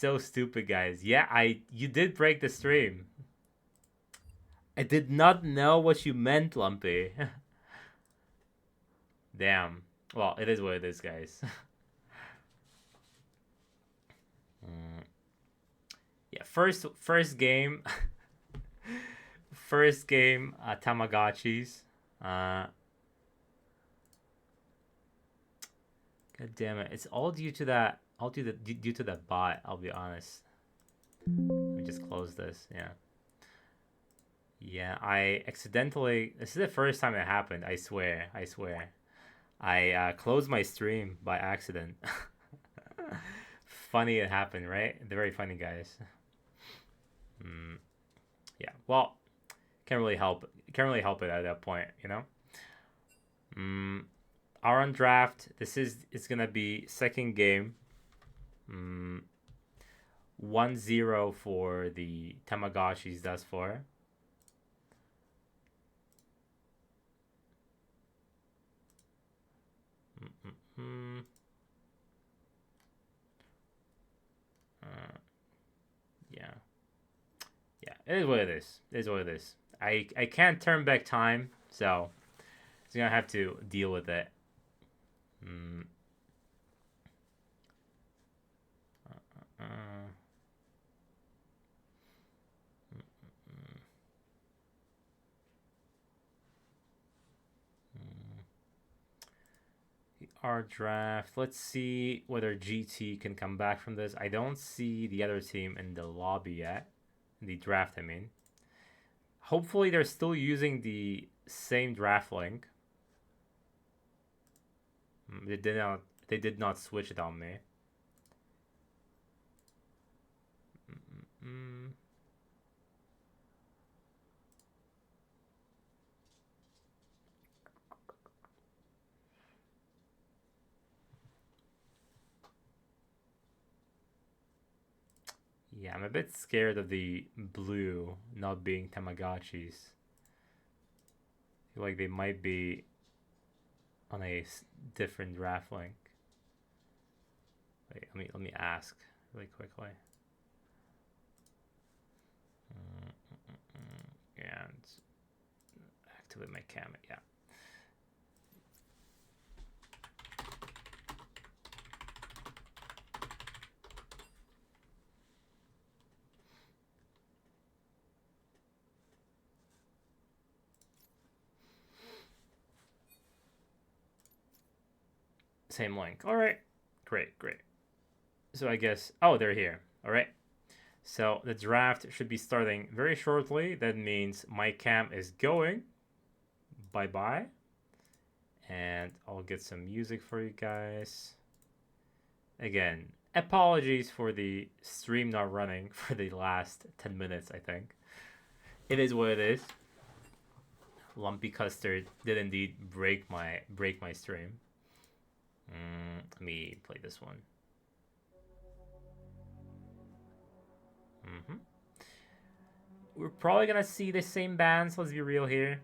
so stupid, guys. Yeah, you did break the stream. I did not know what you meant, Lumpy. Damn. Well, it is what it is, guys. Mm, yeah, first game, first game. Tamagotchis. Uh, God damn it! It's all due to that. All due to that bot. I'll be honest. Let me just close this. Yeah. Yeah, I accidentally. This is the first time it happened. I swear. I swear. I closed my stream by accident. Funny it happened, right? They're very funny, guys. Mm, yeah. Well, can't really help. Can't really help it at that point, you know. Mm, our on draft. This is. It's gonna be second game. Mm, 1-0 for the Tamagotchis thus far. Mm-mm-mm. Uh, yeah. Yeah, it is what it is. It is what it is. I can't turn back time, so it's gonna have to deal with it. Mm. Uh, mm, mm. Our draft. Let's see whether GT can come back from this. I don't see the other team in the lobby yet. The draft, I mean. Hopefully, they're still using the same draft link. They did not. They did not switch it on me. Mm-mm-mm. Yeah, I'm a bit scared of the blue not being Tamagotchis. I feel like they might be on a different draft link. Wait, let me ask really quickly. And activate my camera. Yeah. Same link. All right. Great, great. So I guess, oh, they're here. All right. So the draft should be starting very shortly. That means my cam is going. Bye bye. And I'll get some music for you guys. Again, apologies for the stream not running for the last 10 minutes, I think. It is what it is. Lumpy Custard did indeed break my stream. Let me play this one. Mm-hmm. We're probably gonna see the same bands. Let's be real here.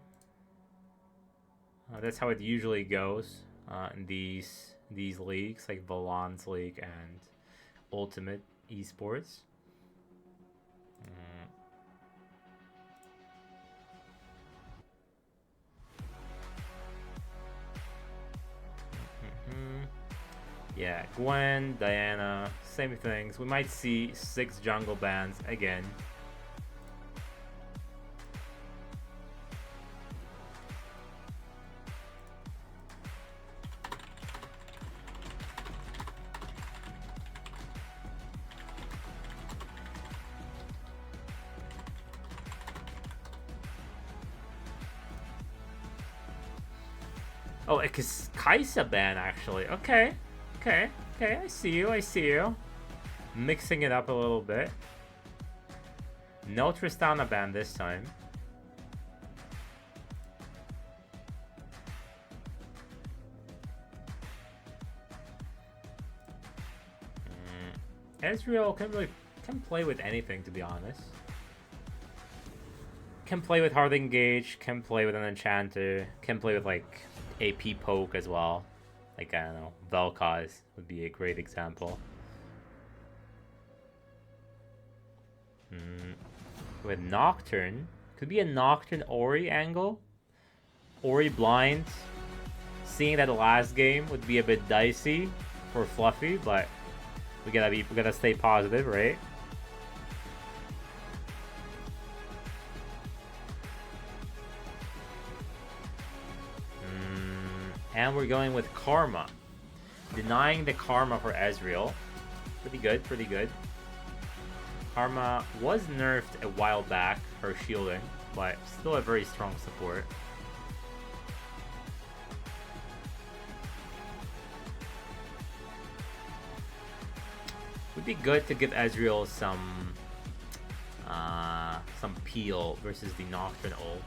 That's how it usually goes in these leagues, like Valon's league and Ultimate eSports. Mm. Mm-hmm. Yeah, Gwen, Diana, same things. We might see 6 jungle bands again. Oh, it's Kaisa ban actually. Okay, okay, okay. I see you. I see you. Mixing it up a little bit. No Tristana ban this time. Ezreal can play with anything, to be honest. Can play with Hard Engage, can play with an Enchanter, can play with like AP Poke as well. Like, I don't know, Vel'Koz would be a great example. Mm, with Nocturne. Could be a Nocturne Ori angle. Ori blind. Seeing that the last game would be a bit dicey for Fluffy, but we gotta stay positive, right? And we're going with Karma. Denying the Karma for Ezreal. Pretty good, pretty good. Karma was nerfed a while back, her shielding, but still a very strong support. Would be good to give Ezreal some peel versus the Nocturne ult.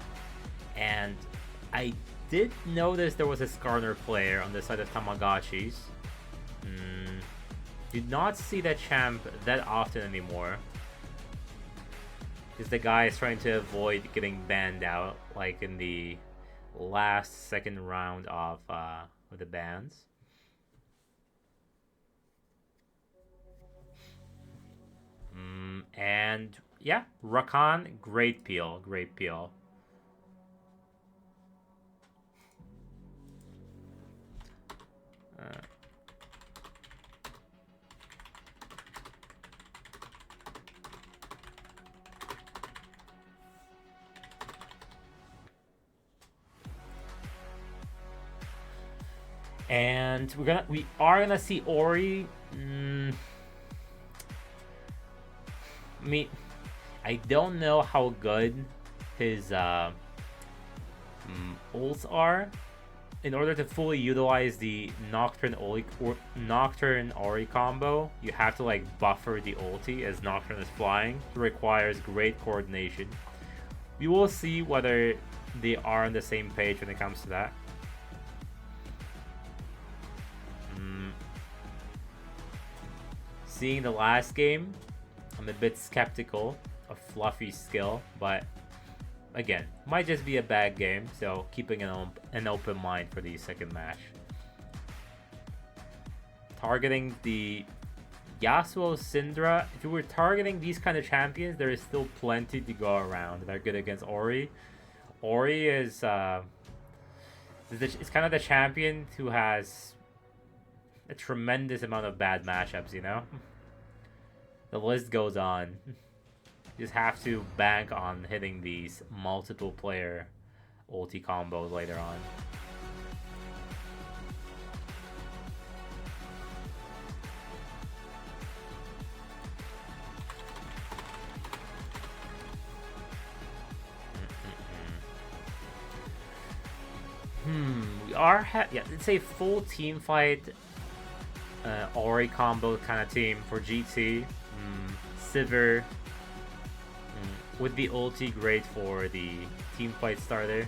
And I did notice there was a Skarner player on the side of Tamogotchis. Did not see that champ that often anymore. Because the guy is trying to avoid getting banned out, like in the last second round of the bans. And yeah, Rakan, great peel, great peel. And we are gonna see Ori. I mean, I don't know how good his ults are. In order to fully utilize the Nocturne Ori combo, you have to like buffer the ulti as Nocturne is flying. It requires great coordination. We will see whether they are on the same page when it comes to that. Seeing the last game, I'm a bit skeptical of Fluffy's skill, but again, might just be a bad game, so keeping an open mind for the second match. Targeting the Yasuo Syndra. If you were targeting these kind of champions, there is still plenty to go around. They're good against Ori. Ori is it's kind of the champion who has a tremendous amount of bad matchups, you know? The list goes on. You just have to bank on hitting these multiple player ulti combos later on. We are yeah, it's a full team fight Ori combo kind of team for GT. Sivir with the ulti, great for the team fight starter.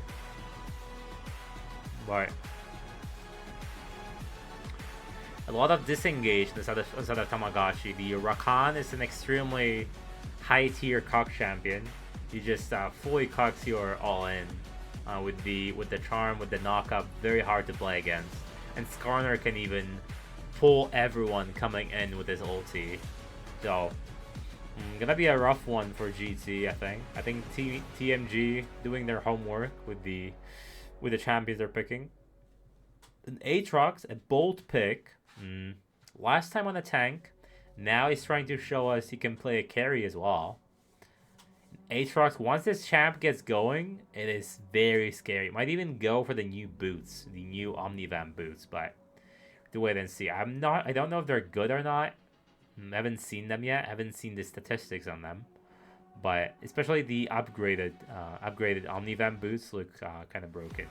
But a lot of disengage inside of Tamagotchi. The Rakan is an extremely high tier cuck champion. You just fully cucks your all in with the charm, with the knockup. Very hard to play against. And Skarner can even pull everyone coming in with his ulti. So gonna be a rough one for GT, I think. I think TMG doing their homework with the champions they're picking. An Aatrox, a bold pick. Last time on a tank. Now he's trying to show us he can play a carry as well. Aatrox, once this champ gets going, it is very scary. Might even go for the new boots, the new Omnivan boots, but to wait and see. I don't know if they're good or not. I haven't seen them yet. I haven't seen the statistics on them, but especially the upgraded Omnivan boots look kind of broken.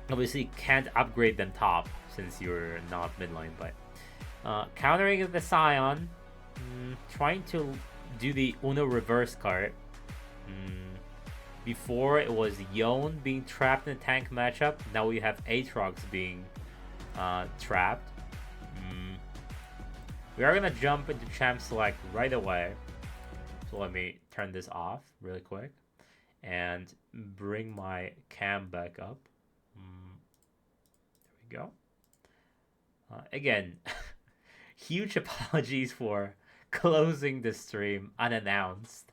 Obviously, can't upgrade them top since you're not midline, but countering the Scion, trying to do the Uno reverse card. Before it was Yone being trapped in a tank matchup. Now we have Aatrox being trapped. We are gonna jump into champ select right away. So let me turn this off really quick and bring my cam back up. There we go. Again, huge apologies for closing the stream unannounced,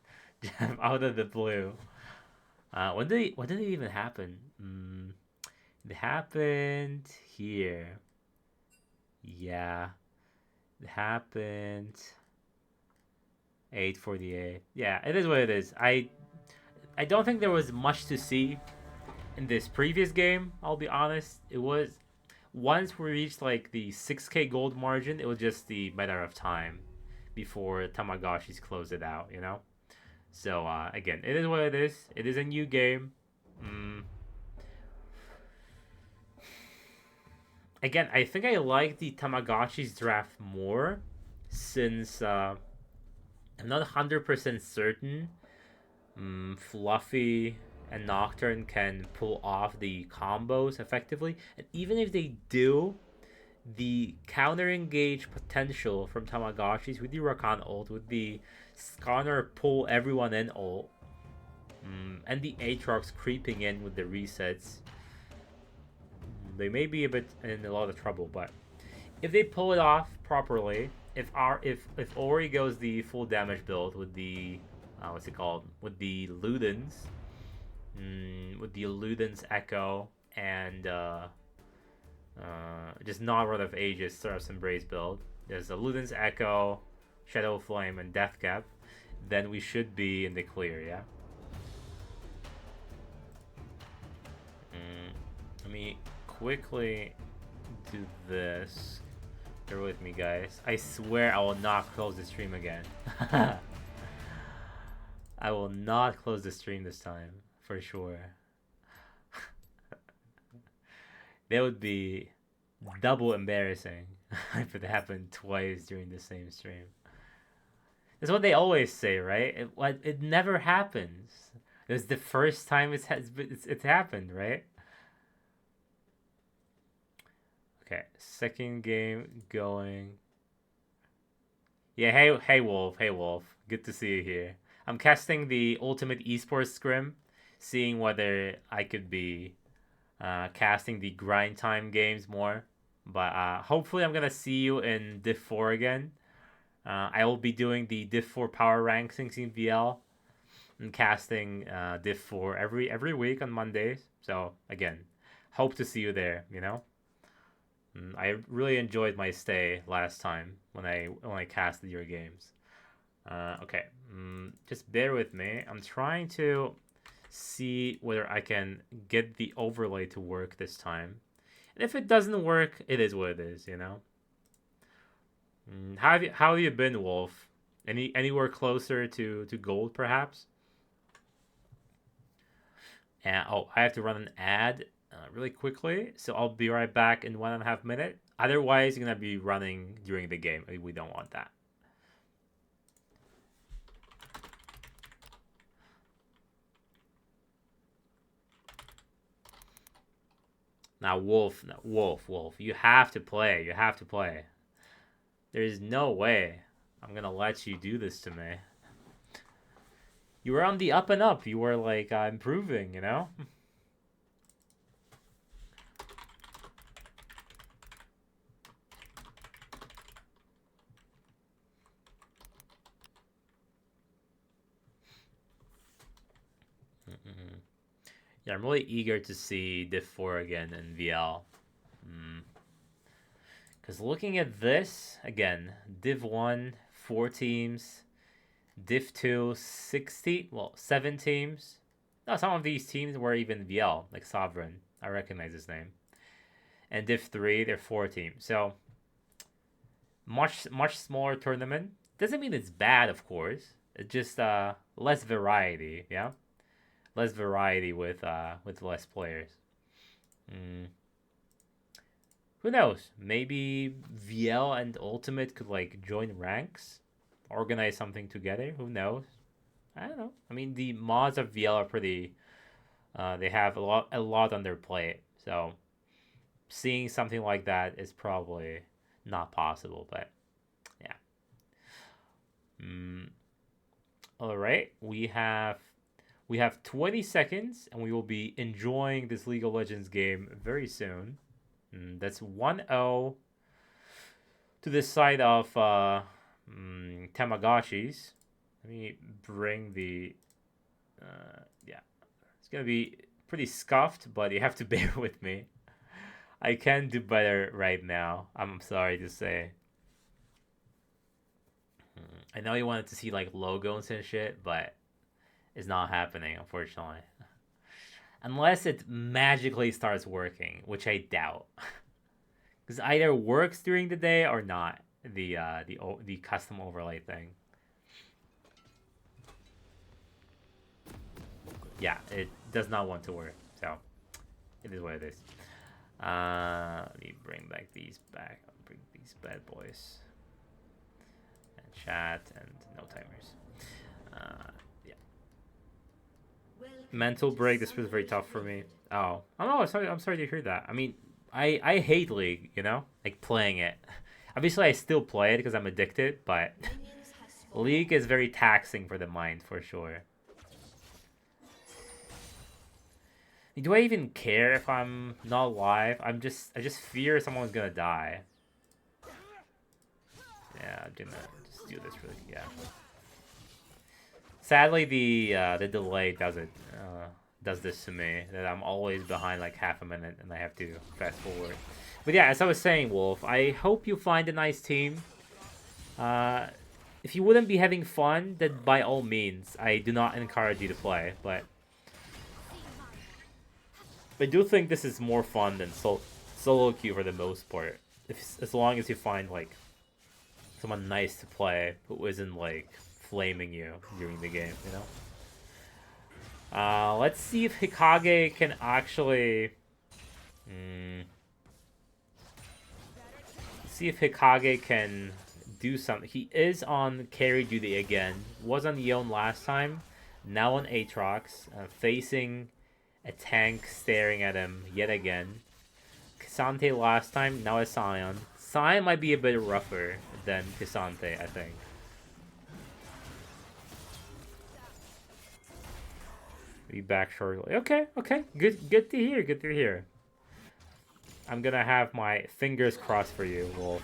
out of the blue. When did it even happen? It happened here. Yeah, it happened 8:48. Yeah, it is what it is. I don't think there was much to see in this previous game. I'll be honest. It was once we reached like the 6K gold margin, it was just the matter of time before Tamagotchis close it out. So again, it is what it is. It is a new game. Mm. Again, I think I like the Tamagotchis draft more since I'm not 100% certain Fluffy and Nocturne can pull off the combos effectively. And even if they do, the counter engage potential from Tamagotchis with the Rakan ult, with the Skarner pull everyone in ult, and the Aatrox creeping in with the resets, they may be a bit in a lot of trouble. But if they pull it off properly, if Ori goes the full damage build with the what's it called, with the Ludens, Echo and just not Wrath of Ages Serap's Embrace build. There's a Ludens Echo, Shadow Flame, and Death Cap. Then we should be in the clear, yeah. Let me quickly do this. Bear with me, guys. I swear I will not close the stream again. I will not close the stream this time, for sure. That would be double embarrassing if it happened twice during the same stream. That's what they always say, right? It never happens. It was the first time it's happened, right? Okay, second game going. Yeah, hey Wolf, good to see you here. I'm casting the Ultimate eSports Scrim, seeing whether I could be casting the grind time games more. But hopefully I'm gonna see you in Div 4 again. I will be doing the Div 4 power rankings in VL and casting Div 4 every week on Mondays. So again, hope to see you there. I really enjoyed my stay last time when I casted your games. Okay, just bear with me. I'm trying to see whether I can get the overlay to work this time. And if it doesn't work, it is what it is. How have you been, Wolf? Anywhere closer to gold, perhaps? And I have to run an ad really quickly, so I'll be right back in 1.5 minutes. Otherwise, you're gonna be running during the game. We don't want that. Now, Wolf, you have to play. You have to play. There's no way I'm gonna let you do this to me. You were on the up and up. You were like improving, Yeah, I'm really eager to see Div 4 again in VL. Because looking at this, again, Div 1, 4 teams. Div 2, 7 teams. No, some of these teams were even VL, like Sovereign. I recognize his name. And Div 3, they're 4 teams. So, much smaller tournament. Doesn't mean it's bad, of course. It's just less variety, yeah? Less variety with less players. Who knows? Maybe VL and Ultimate could like join ranks, organize something together. Who knows? I don't know. I mean, the mods of VL are pretty. They have a lot on their plate. So seeing something like that is probably not possible. But yeah. All right, we have 20 seconds, and we will be enjoying this League of Legends game very soon. That's 1-0 to the side of Tamogotchis. Let me bring the... yeah. It's gonna be pretty scuffed, but you have to bear with me. I can do better right now. I'm sorry to say. I know you wanted to see like logos and shit, but it's not happening, unfortunately. Unless it magically starts working, which I doubt. Because either works during the day or not. The custom overlay thing. Yeah, it does not want to work. So it is what it is. Let me bring back these back. I'll bring these bad boys. And chat and no timers. Yeah. Mental break. This was very tough for me. Oh, no. I'm sorry to hear that. I mean, I hate League. You know, like playing it. Obviously, I still play it because I'm addicted, but League is very taxing for the mind for sure. Do I even care if I'm not alive? I just fear someone's gonna die. Yeah, I'm gonna just do this really. Yeah. Sadly, the delay does this to me. That I'm always behind like half a minute, and I have to fast forward. But yeah, as I was saying, Wolf, I hope you find a nice team. If you wouldn't be having fun, then by all means, I do not encourage you to play. But I do think this is more fun than solo queue for the most part. As long as you find like someone nice to play who isn't like flaming you during the game, you know. Let's see if Hikage can actually. See if Hikage can do something. He is on carry duty again. Was on Yon last time. Now on Aatrox, facing a tank staring at him yet again. K'Sante last time, now a Sion. Sion might be a bit rougher than K'Sante, I think. Be back shortly. Okay. Good to hear. I'm gonna have my fingers crossed for you, Wolf.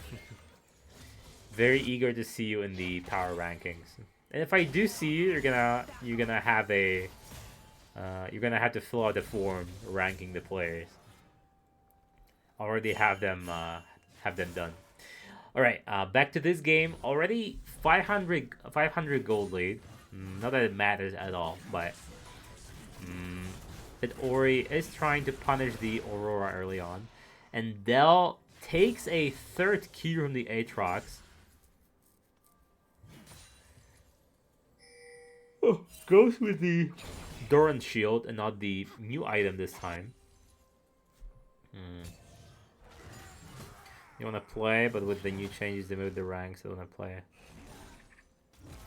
Very eager to see you in the power rankings. And if I do see you, you're gonna have a you're gonna have to fill out the form ranking the players. Already have them done. All right, back to this game. Already 500 gold lead. Not that it matters at all, but that Ori is trying to punish the Aurora early on, and Dell takes a third key from the Aatrox. Oh, goes with the Doran's shield and not the new item this time. You want to play, but with the new changes they moved the ranks. They want to play.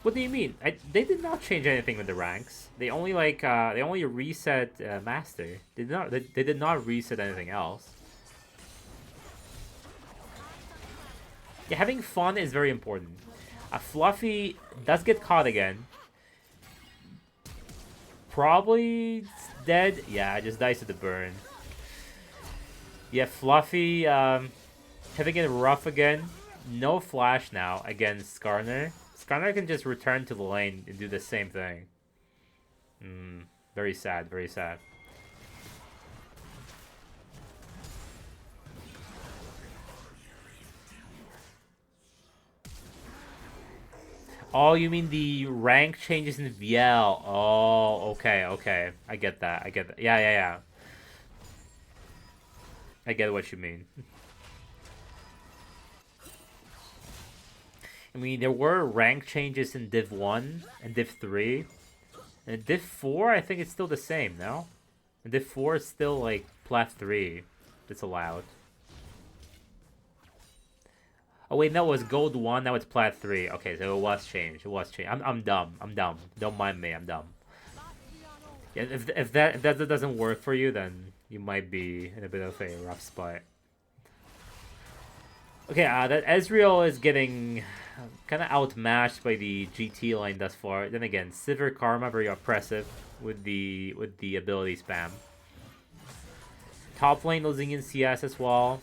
What do you mean? They did not change anything with the ranks. They only they only reset master. They did not reset anything else. Yeah, having fun is very important. Fluffy does get caught again. Probably dead. Yeah, just dies to the burn. Yeah, Fluffy having it rough again. No flash now against Skarner. Skarner can just return to the lane and do the same thing. Very sad, very sad. Oh, you mean the rank changes in VL? Oh, okay. I get that. Yeah. I get what you mean. I mean, there were rank changes in Div 1 and Div 3. And Div 4, I think it's still the same, no? And Div 4 is still, like, Plat 3 that's allowed. Oh, wait, no, it was Gold 1, now it's Plat 3. Okay, so it was changed. I'm dumb. Don't mind me, I'm dumb. Yeah, if that doesn't work for you, then you might be in a bit of a rough spot. Okay, that Ezreal is getting kind of outmatched by the GT line thus far. Then again, Sivir Karma very oppressive with the ability spam. Top lane losing in CS as well.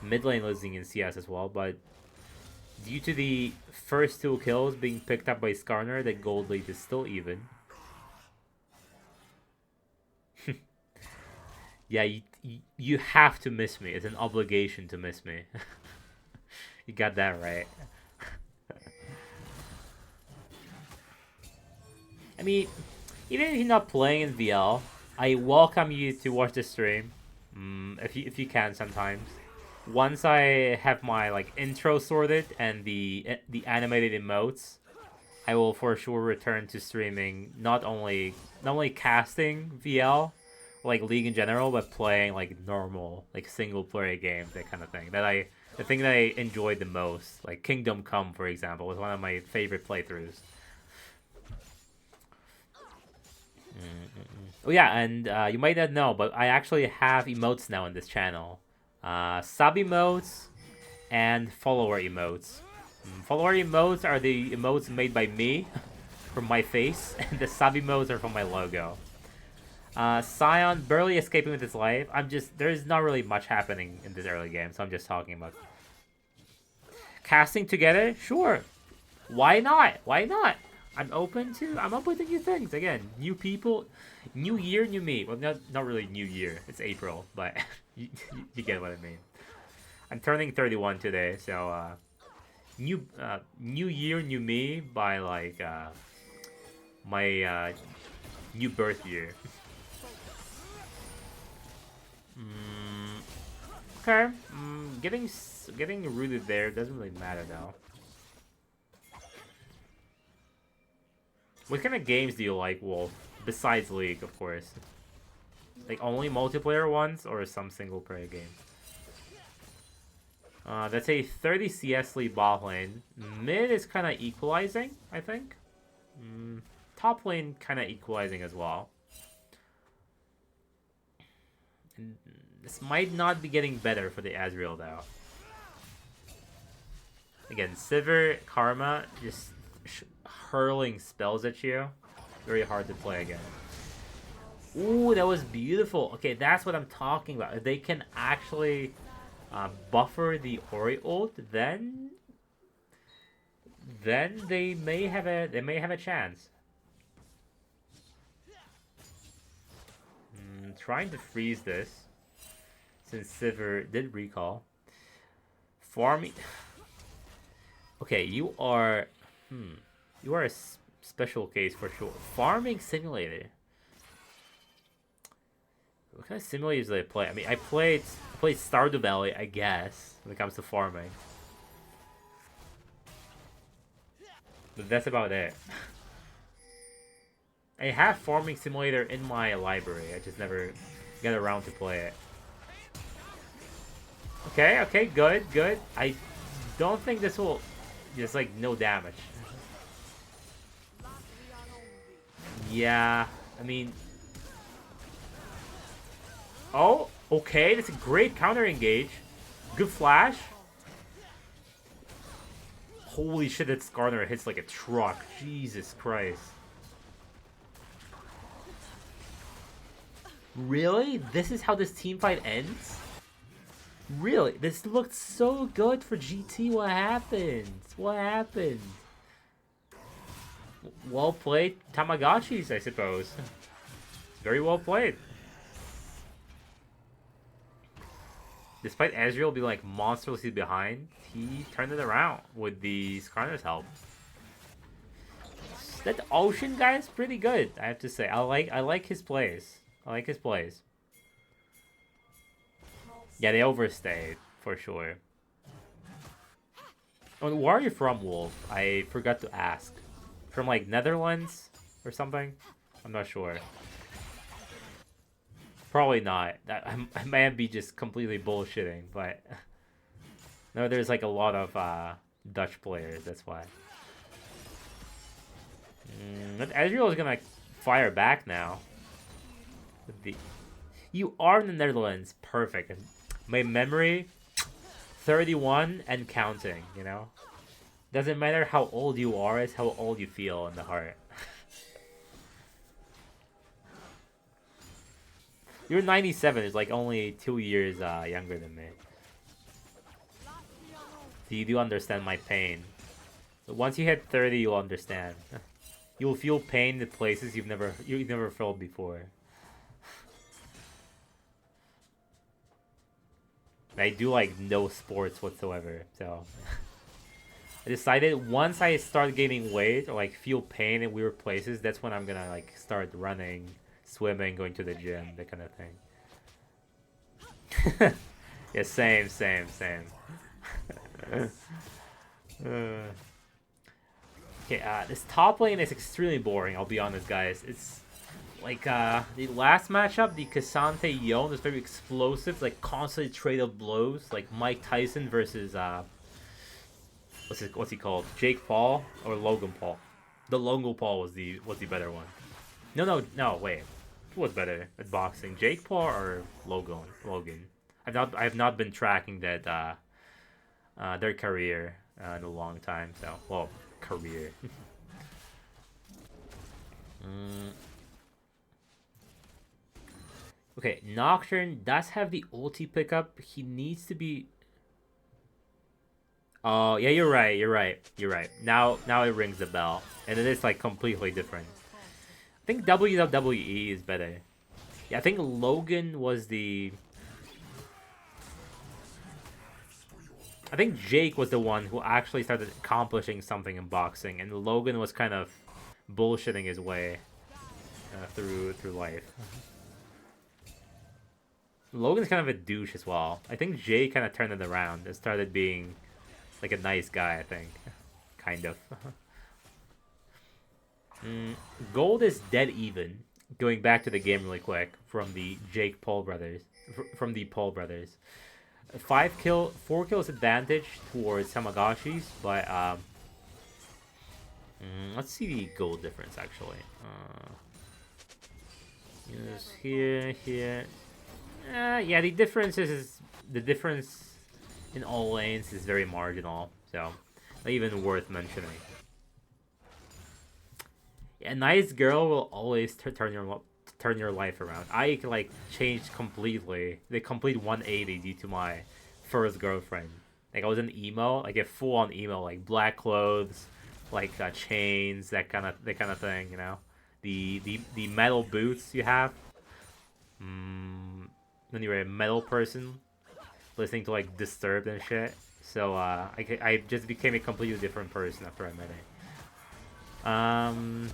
Mid lane losing in CS as well, but Due to the first 2 kills being picked up by Skarner, the gold lead is still even. Yeah, you have to miss me. It's an obligation to miss me. You got that right. I mean, even if you're not playing in VL, I welcome you to watch the stream. If you can sometimes. Once I have my like intro sorted and the animated emotes, I will for sure return to streaming not only casting VL, like League in general, but playing like normal like single player games, that kind of thing. The thing that I enjoyed the most, like Kingdom Come, for example, was one of my favorite playthroughs. Oh yeah, and you might not know, but I actually have emotes now on this channel. Sub emotes and follower emotes. Follower emotes are the emotes made by me from my face, and the sub emotes are from my logo. Scion barely escaping with his life. There's not really much happening in this early game, so I'm just talking about casting together. Sure, why not? Why not? I'm open to new things. Again, new people, new year, new me. Well, not really new year. It's April, but you get what I mean. I'm turning 31 today, so new year, new me by like my new birth year. Okay, getting rooted there doesn't really matter though. What kind of games do you like, Wolf? Besides League, of course. Like only multiplayer ones or some single player games? That's a 30 CS lead bot lane. Mid is kind of equalizing, I think. Top lane kind of equalizing as well. And this might not be getting better for the Azrael though. Again, Sivir, Karma, just hurling spells at you. Very hard to play again. Ooh, that was beautiful. Okay, that's what I'm talking about. If they can actually buffer the Ori ult, then they may have a chance. Trying to freeze this since Sivir did recall. Farming. Okay, you are a special case for sure. Farming simulator. What kind of simulators did I play? I mean, I played Stardew Valley, I guess, when it comes to farming. But that's about it. I have Farming Simulator in my library. I just never got around to play it. Okay, good. I don't think this will... Just, like, no damage. Yeah, I mean... Oh, okay, that's a great counter engage. Good flash. Holy shit, that Skarner hits like a truck. Jesus Christ. Really? This is how this team fight ends? Really? This looked so good for GT. What happened? What happened? Well played, Tamogotchis, I suppose. Very well played. Despite Ezreal being like monstrously behind, he turned it around with the Skarner's help. That Ocean guy is pretty good, I have to say. I like his plays. Yeah, they overstayed for sure. Oh, where are you from, Wolf? I forgot to ask. From like Netherlands or something? I'm not sure. Probably not. I might be just completely bullshitting, but no, there's like a lot of Dutch players. That's why. But Ezreal is gonna fire back now. You are in the Netherlands. Perfect. My memory, 31 and counting. You know, doesn't matter how old you are. It's how old you feel in the heart. You're 97. It's like only 2 years younger than me. So you do understand my pain. But once you hit 30, you'll understand. You'll feel pain in places you've never felt before. I do like no sports whatsoever, so I decided once I start gaining weight or like feel pain in weird places, that's when I'm gonna like start running, swimming, going to the gym, that kind of thing. Yeah, same. Okay, this top lane is extremely boring, I'll be honest, guys. It's like the last matchup, the Cassante Yone is very explosive, like constantly trade of blows, like Mike Tyson versus what's he called? Jake Paul or Logan Paul? The Logan Paul was the better one. No, wait. Who was better at boxing? Jake Paul or Logan? I've not been tracking that their career in a long time, so well, career. Okay, Nocturne does have the ulti pickup. He needs to be. Oh yeah, you're right. Now it rings a bell, and it is like completely different. I think WWE is better. Yeah, I think Logan was the. I think Jake was the one who actually started accomplishing something in boxing, and Logan was kind of bullshitting his way through life. Logan's kind of a douche as well. I think Jay kind of turned it around and started being like a nice guy, I think. Kind of. Gold is dead even. Going back to the game really quick from the Paul brothers. From the Paul brothers. 4 kills advantage towards Tamogotchis, but let's see the gold difference actually. Yes, here. Yeah, the difference in all lanes is very marginal, so not even worth mentioning. Yeah, a nice girl will always turn your life around. I like changed completely, the complete 180 due to my first girlfriend. Like I was an emo, like a full on emo, like black clothes, like chains, that kind of thing, you know. The metal boots you have. Then you were a metal person, listening to like Disturbed and shit. So I just became a completely different person after I met her.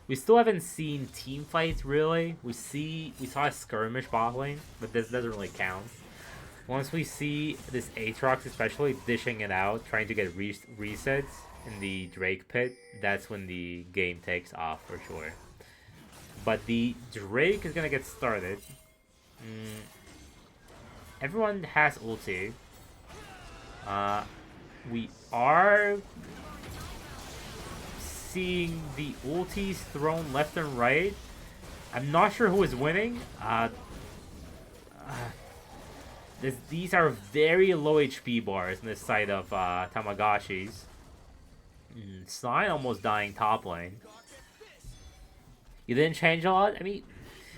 We still haven't seen team fights really. We saw a skirmish bot lane, but this doesn't really count. Once we see this Aatrox especially dishing it out, trying to get resets in the Drake pit, that's when the game takes off for sure. But the Drake is gonna get started. Everyone has ulti. We are seeing the ultis thrown left and right. I'm not sure who is winning. These are very low HP bars on this side of Tamogotchis. Slime almost dying top lane. You didn't change a lot? I mean,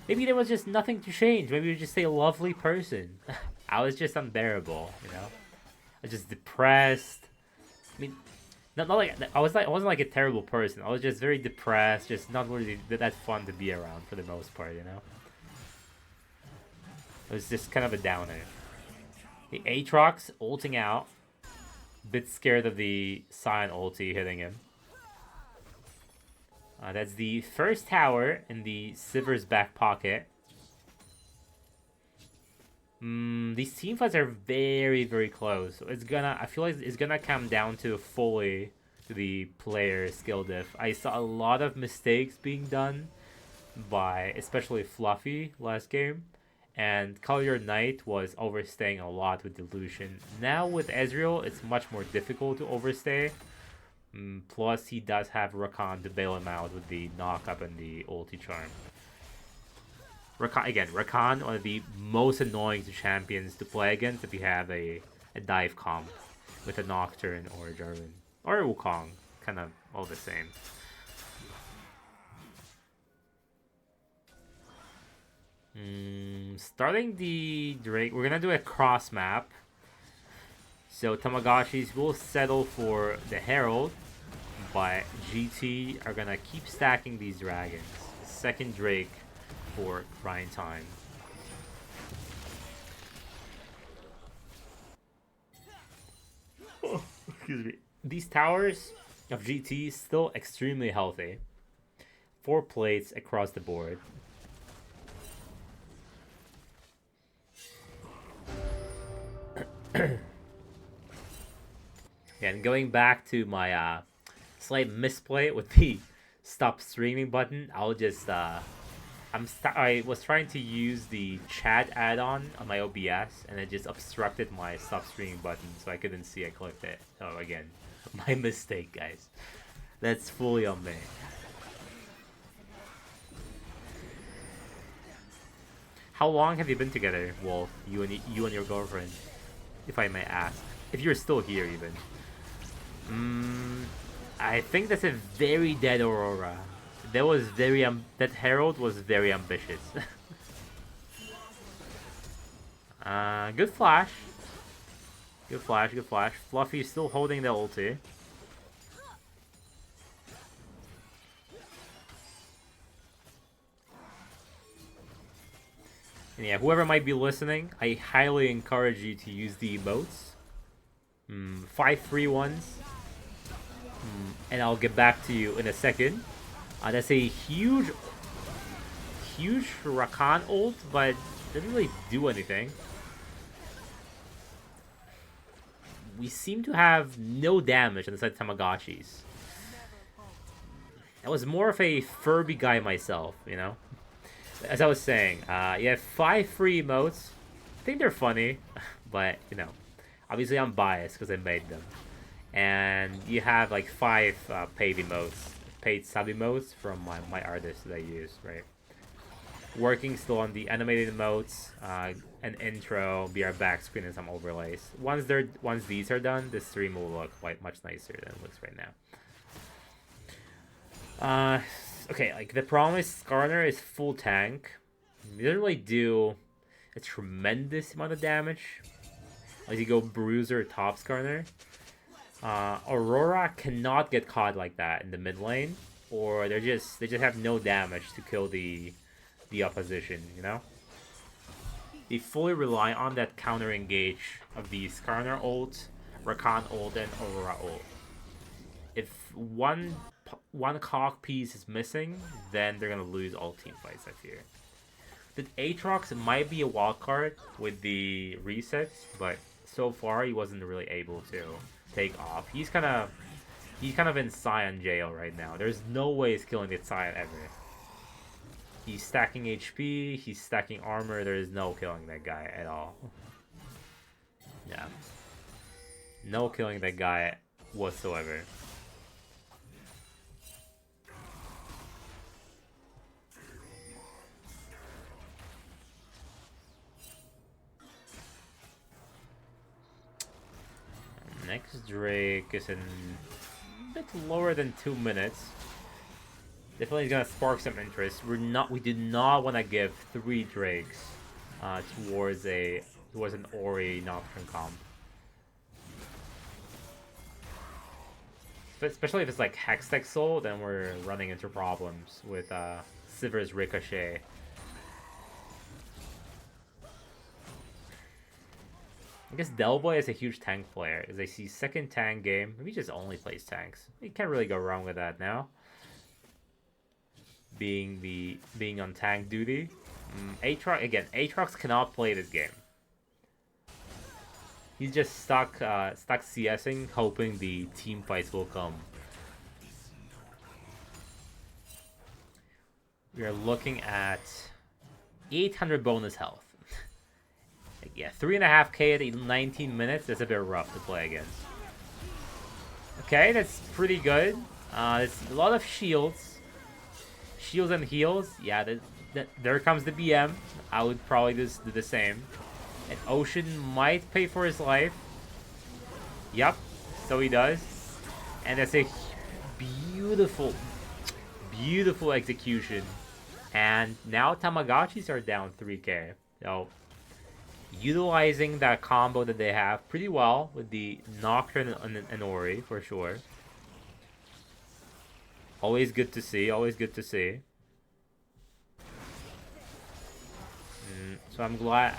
maybe there was just nothing to change. Maybe you were just a lovely person. I was just unbearable, you know? I was just depressed. I mean, not like I wasn't like a terrible person. I was just very depressed, just not really that fun to be around for the most part, you know? It was just kind of a downer. The Aatrox ulting out. Bit scared of the Sion ulti hitting him. That's the first tower in the Sivir's back pocket. These team fights are very, very close. So I feel like it's gonna come down to fully to the player skill diff. I saw a lot of mistakes being done by especially Fluffy last game. And Collier Knight was overstaying a lot with Delusion. Now with Ezreal, it's much more difficult to overstay. Plus, he does have Rakan to bail him out with the knock-up and the ulti charm. Rakan, one of the most annoying champions to play against if you have a dive comp with a Nocturne or a Jarvan. Or a Wukong, kind of all the same. Starting the Drake, we're gonna do a cross map. So Tamogotchis will settle for the Herald, but GT are gonna keep stacking these dragons. Second Drake for grind time. Oh, excuse me. These towers of GT still extremely healthy. 4 plates across the board. And going back to my slight misplay with the stop streaming button, I'll just I was trying to use the chat add-on on my OBS, and it just obstructed my stop streaming button, so I couldn't see I clicked it. So again, my mistake, guys. That's fully on me. How long have you been together, Wolf? You and your girlfriend, if I may ask. If you're still here, even. I think that's a very dead Aurora. That was very that Herald was very ambitious. Good flash. Good flash, good flash. Fluffy still holding the ulti. And yeah, whoever might be listening, I highly encourage you to use the emotes. 5 free ones. And I'll get back to you in a second. That's a huge Rakan ult, but doesn't really do anything. We seem to have no damage on the side of Tamogotchis. I was more of a Furby guy myself, you know? As I was saying, you have 5 free emotes. I think they're funny, but, you know, obviously I'm biased because I made them. And you have like 5 paid emotes, paid sub emotes from my artists that I use, right? Working still on the animated emotes, an intro, BR back screen, and some overlays. Once these are done, the stream will look quite much nicer than it looks right now. Okay, like the problem is Skarner is full tank. He doesn't really do a tremendous amount of damage. Like you go Bruiser top Skarner. Aurora cannot get caught like that in the mid lane, or they just have no damage to kill the opposition, you know? They fully rely on that counter engage of the Skarner ult, Rakan ult, and Aurora ult. If one cog piece is missing, then they're gonna lose all team fights, I fear. The Aatrox might be a wild card with the resets, but so far he wasn't really able to take off. He's kind of in Scion jail right now. There's no way he's killing the Scion ever. He's stacking HP, he's stacking armor, there is no killing that guy at all. Yeah. No killing that guy whatsoever. Next Drake is in a bit lower than 2 minutes. Definitely gonna spark some interest. We did not want to give 3 Drakes towards an Ori Nocturne comp. But especially if it's like Hextech Soul, then we're running into problems with Sivir's Ricochet. I guess Delboy is a huge tank player, as I see second tank game. Maybe he just only plays tanks. You can't really go wrong with that now. Being on tank duty. Aatrox cannot play this game. He's just stuck CSing, hoping the team fights will come. We are looking at 800 bonus health. Yeah, 3.5k at 19 minutes. That's a bit rough to play against. Okay, that's pretty good. There's a lot of shields. Shields and heals. Yeah, there comes the BM. I would probably just do the same. And Ocean might pay for his life. Yep, so he does. And that's a beautiful, beautiful execution. And now Tamogotchis are down 3k. So utilizing that combo that they have pretty well with the Nocturne and Ori for sure. Always good to see. Always good to see. So I'm glad.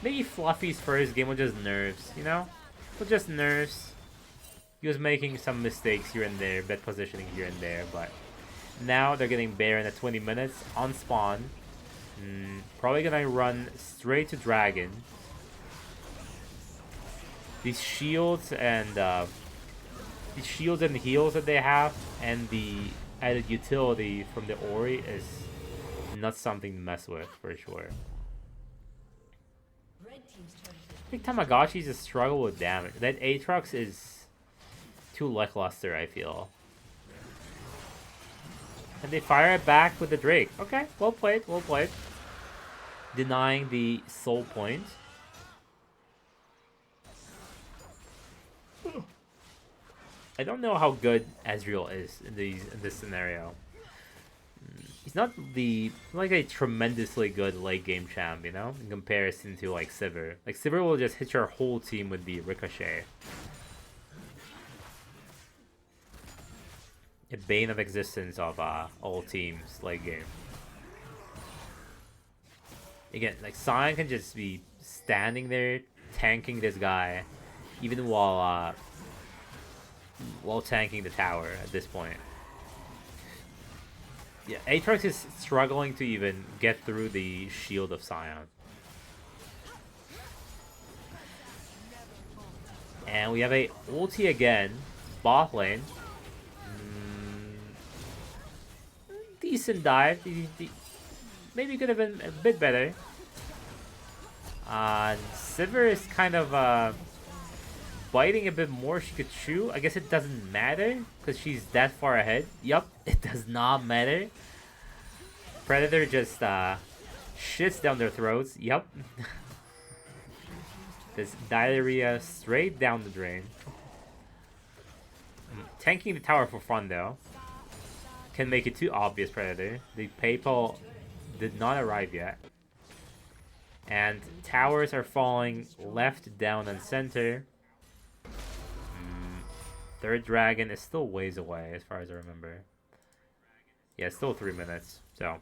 Maybe Fluffy's first game was just nerves, you know? Was just nerves. He was making some mistakes here and there, bet positioning here and there, but now they're getting Baron at 20 minutes on spawn. Probably gonna run straight to Dragon. These shields and heals that they have, and the added utility from the Ori is not something to mess with for sure. I think Tamagotchis just struggle with damage. That Aatrox is too lackluster, I feel. And they fire it back with the Drake. Okay, well played, well played. Denying the soul point. I don't know how good Ezreal is in this scenario. He's not like a tremendously good late game champ, you know, in comparison to like Sivir. Like Sivir will just hit your whole team with the ricochet. A bane of existence of all teams late game. Again, like Sion can just be standing there tanking this guy, even while tanking the tower at this point. Yeah, Aatrox is struggling to even get through the shield of Sion. And we have a ulti again, bot lane. Decent dive. Maybe could have been a bit better. Sivir is kind of biting a bit more she could chew. I guess it doesn't matter because she's that far ahead. Yup, it does not matter. Predator just shits down their throats. Yup. This diarrhea straight down the drain. Tanking the tower for fun though. Can make it too obvious, Predator. The PayPal did not arrive yet. And towers are falling left, down, and center. Third dragon is still ways away, as far as I remember. Yeah, still 3 minutes, so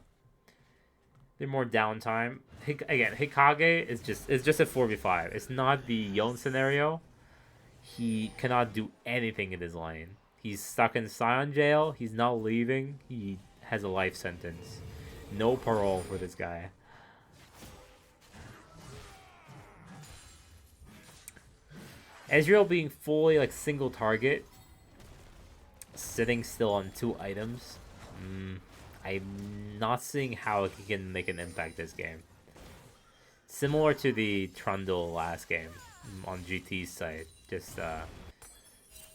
they're more downtime. Again, Hikage is just a 4v5. It's not the Yone scenario. He cannot do anything in his lane. He's stuck in Sion jail. He's not leaving. He has a life sentence. No parole for this guy. Ezreal being fully like single target, sitting still on 2 items. I'm not seeing how he can make an impact this game. Similar to the Trundle last game on GT's side, just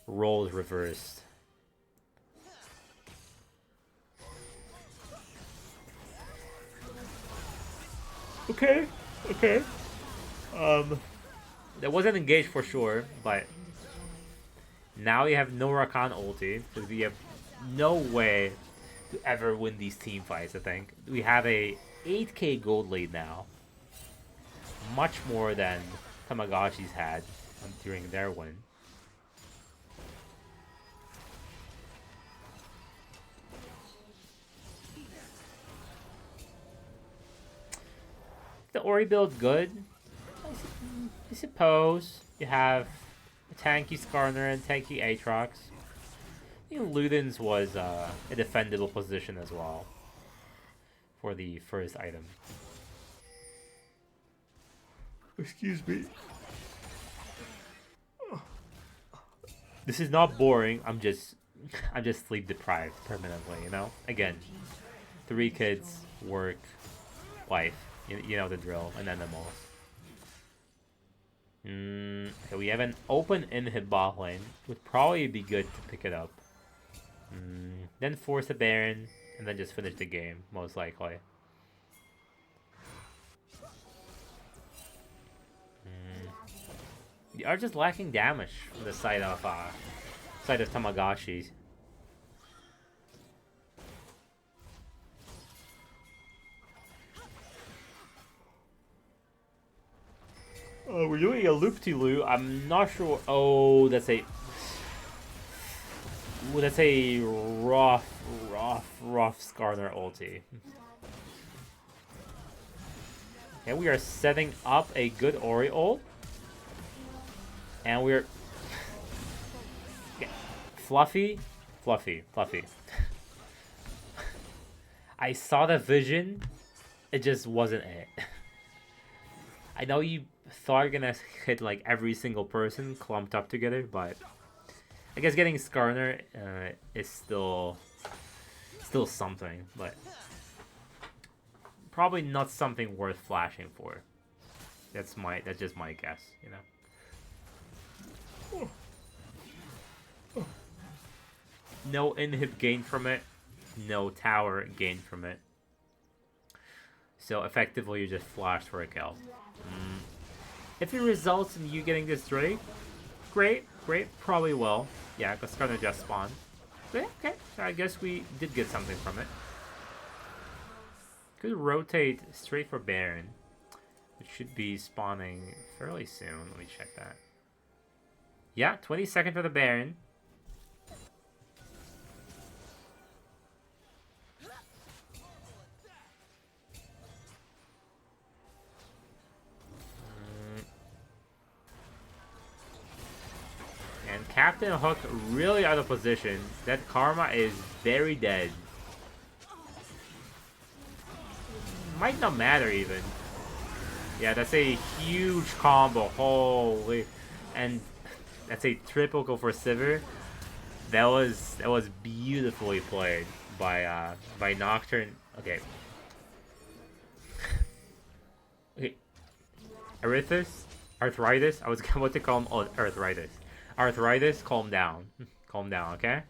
roles reversed. Okay. That wasn't engaged for sure, but now you have no Rakan ulti, because we have no way to ever win these team fights, I think. We have a 8k gold lead now. Much more than Tamagotchis had during their win. The Ori build good? I suppose. You have a tanky Skarner and tanky Aatrox. I think Luden's was a defendable position as well for the first item. Excuse me. This is not boring. I'm just sleep deprived permanently, you know? Again, 3 kids, work, wife. You know the drill, and animals. Okay, we have an open inhib bot lane. Would probably be good to pick it up. Then force a Baron, and then just finish the game, most likely. They are just lacking damage from the side of Tamagotchis. We're doing a loop-de-loop. I'm not sure. Oh, that's a... Ooh, that's a rough Skarner ulti. Okay, we are setting up a good Ori ult. And we're... Okay. Fluffy. I saw the vision. It just wasn't it. I know you thought you're gonna hit like every single person clumped up together, but I guess getting Skarner is still something, but probably not something worth flashing for. That's just my guess, you know. No inhib gain from it, no tower gain from it. So effectively, you just flash for a kill. If it results in you getting this Drake, great, probably will. Yeah, because Skarner just spawned. But okay, so I guess we did get something from it. Could rotate straight for Baron, which should be spawning fairly soon. Let me check that. Yeah, 20 seconds for the Baron. And Captain Hook really out of position. That Karma is very dead. Might not matter even. Yeah, that's a huge combo. Holy. And that's a triple go for Sivir. That was beautifully played by Nocturne. Okay. Okay. Arthritis? I was about to call him Arthritis. Arthritis, calm down. Calm down, okay?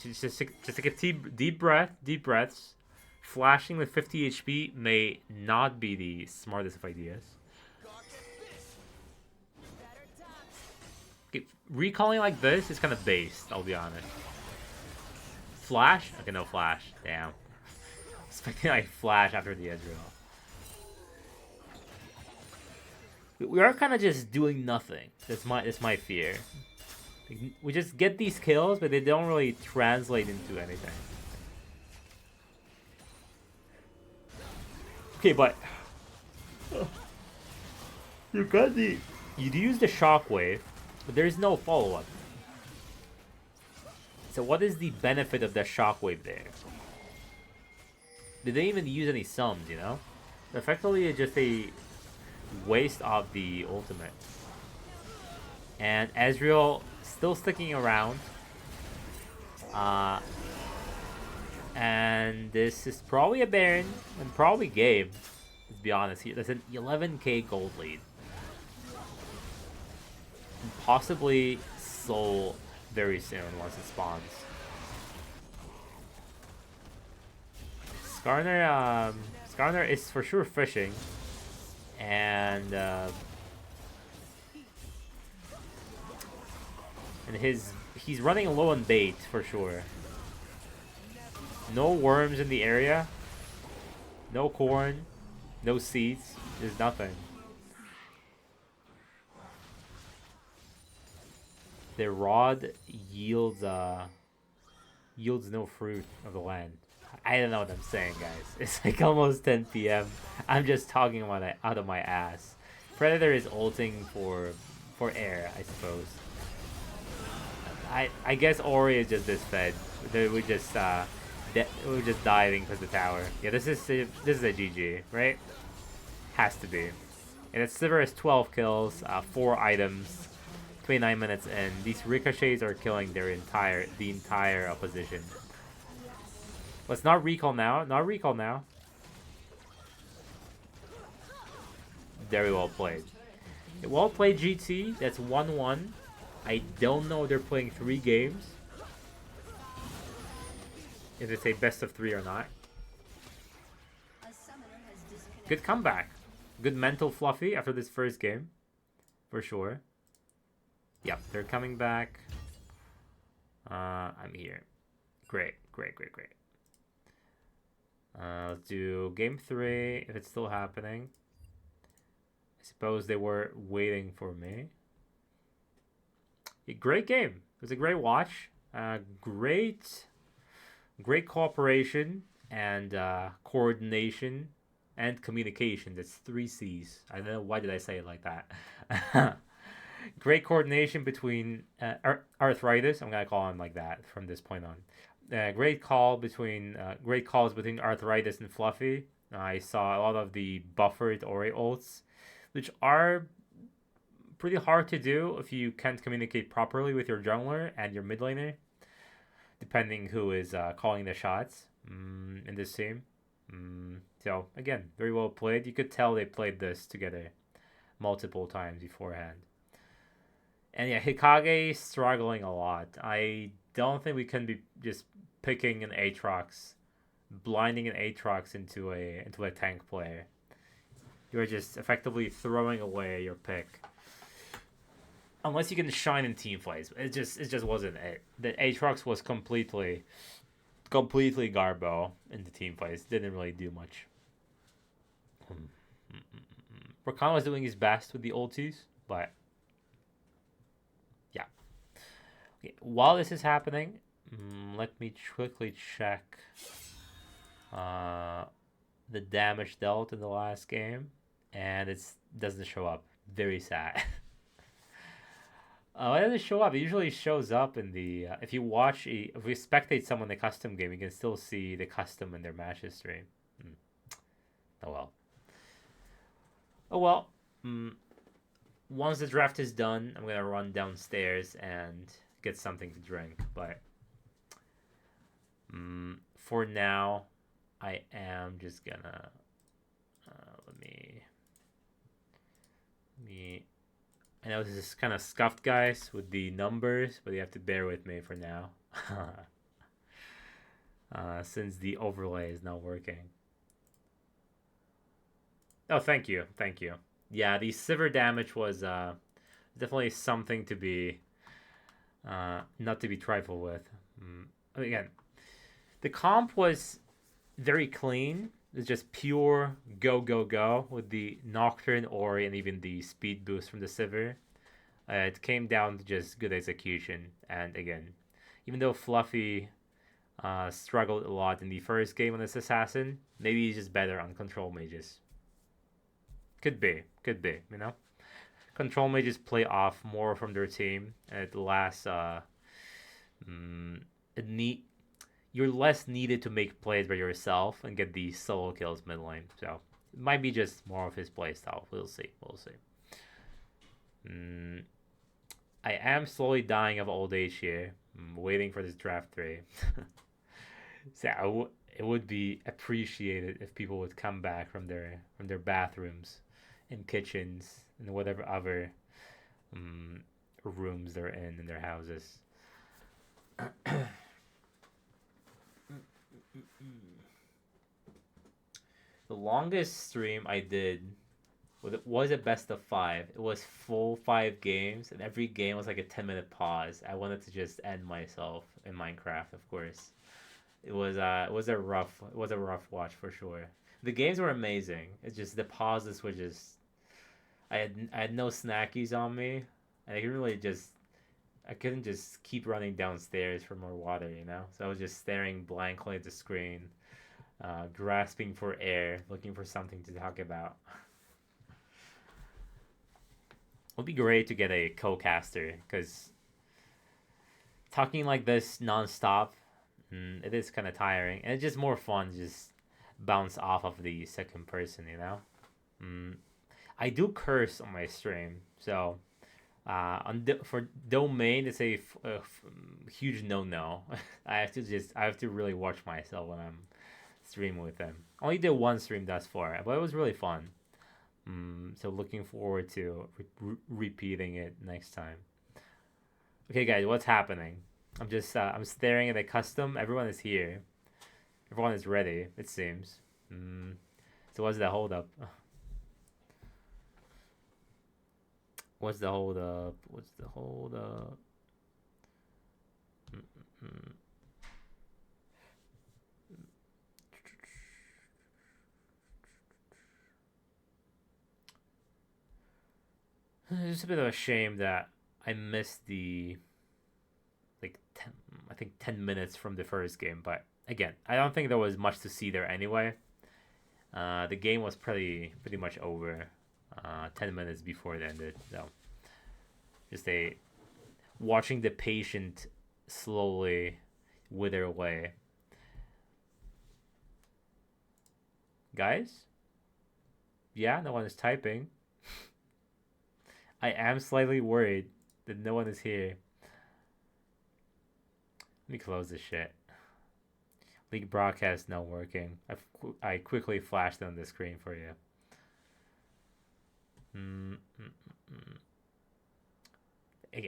Just take a deep breaths. Flashing with 50 HP may not be the smartest of ideas. Okay, recalling like this is kind of based, I'll be honest. Flash? Okay, no flash. Damn. Expecting like flash after the Ezreal. We are kind of just doing nothing. That's my fear. We just get these kills, but they don't really translate into anything. Okay, but you use the shockwave, but there's no follow-up. So what is the benefit of the shockwave there? Did they even use any sums, you know? Effectively, it's just a waste of the ultimate. And Ezreal still sticking around. And this is probably a Baron and probably game. Let's be honest here. There's an 11k gold lead. And possibly Soul very soon once it spawns. Skarner is for sure fishing. And he's running low on bait for sure. No worms in the area. No corn. No seeds. There's nothing. The rod yields no fruit of the land. I don't know what I'm saying, guys. It's like almost 10 p.m. I'm just talking about it out of my ass. Predator is ulting for air, I suppose. I guess Ori is just this fed. We just we're just diving because the tower. Yeah, this is a GG, right? Has to be. And it's Sivir has 12 kills, 4 items, 29 minutes in. These ricochets are killing the entire opposition. Let's not recall now. Not recall now. Very well played. Well played, GT. That's 1-1. I don't know if they're playing 3 games. If it's a best of 3 or not. Good comeback. Good mental fluffy after this first game. For sure. Yep, they're coming back. I'm here. Great. Let's do game 3 if it's still happening. suppose they were waiting for me. A great game. It was a great watch. Great cooperation and coordination and communication. That's three C's. I don't know why did I say it like that. Great coordination between arthritis. I'm gonna call him like that from this point on. Great calls between arthritis and Fluffy. I saw a lot of the buffered Ori ults, which are pretty hard to do if you can't communicate properly with your jungler and your mid laner, depending who is calling the shots in this team. So again, very well played. You could tell they played this together multiple times beforehand. And yeah, Hikage struggling a lot. I don't think we can be just picking an Aatrox, blinding an Aatrox into a tank player. You're just effectively throwing away your pick. Unless you can shine in team fights. It just wasn't it. The Aatrox was completely garbo in the team fights. Didn't really do much. Rakan was doing his best with the ultis, but yeah. Okay, while this is happening, let me quickly check the damage dealt in the last game, and it doesn't show up. Very sad. Why doesn't it show up? It usually shows up in the if you spectate someone in the custom game, you can still see the custom in their match history. Oh well. Oh well. Once the draft is done, I'm gonna run downstairs and get something to drink. But for now, I am just gonna let me. I know this is kind of scuffed, guys, with the numbers, but you have to bear with me for now. Since the overlay is not working. Oh, thank you. Yeah, the Sivir damage was definitely something to be not to be trifled with. Again, the comp was very clean. It's just pure go with the Nocturne, Ori, and even the speed boost from the Sivir. It came down to just good execution. And again, even though Fluffy struggled a lot in the first game on this assassin, maybe he's just better on control mages. Could be, you know? Control mages play off more from their team. At the last, you're less needed to make plays by yourself and get the solo kills mid lane. So it might be just more of his playstyle. We'll see. I am slowly dying of old age here. I'm waiting for this draft 3. So it would be appreciated if people would come back from their bathrooms and kitchens and whatever other rooms they're in their houses. The longest stream I did was a best of 5. It was full 5 games, and every game was like a 10-minute pause. I wanted to just end myself in Minecraft, of course. It was a rough watch for sure. The games were amazing. It's just the pauses were just. I had no snackies on me, and I couldn't just keep running downstairs for more water, you know. So I was just staring blankly at the screen, grasping for air, looking for something to talk about. It would be great to get a co-caster, because talking like this nonstop, it is kind of tiring, and it's just more fun to just bounce off of the second person, you know. I do curse on my stream, so for domain, it's a huge no. I have to really watch myself when I'm streaming with them. Only did one stream thus far, but it was really fun. So looking forward to repeating it next time. Okay, guys, what's happening? I'm staring at the custom. Everyone is here. Everyone is ready, it seems. So what's the hold up? What's the hold up? It's a bit of a shame that I missed the like 10, I think 10 minutes from the first game, but again, I don't think there was much to see there anyway. The game was pretty much over 10 minutes before it ended. So just a watching the patient slowly wither away. Guys? Yeah, no one is typing. I am slightly worried that no one is here. Let me close this shit. League broadcast not working. I quickly flashed on the screen for you.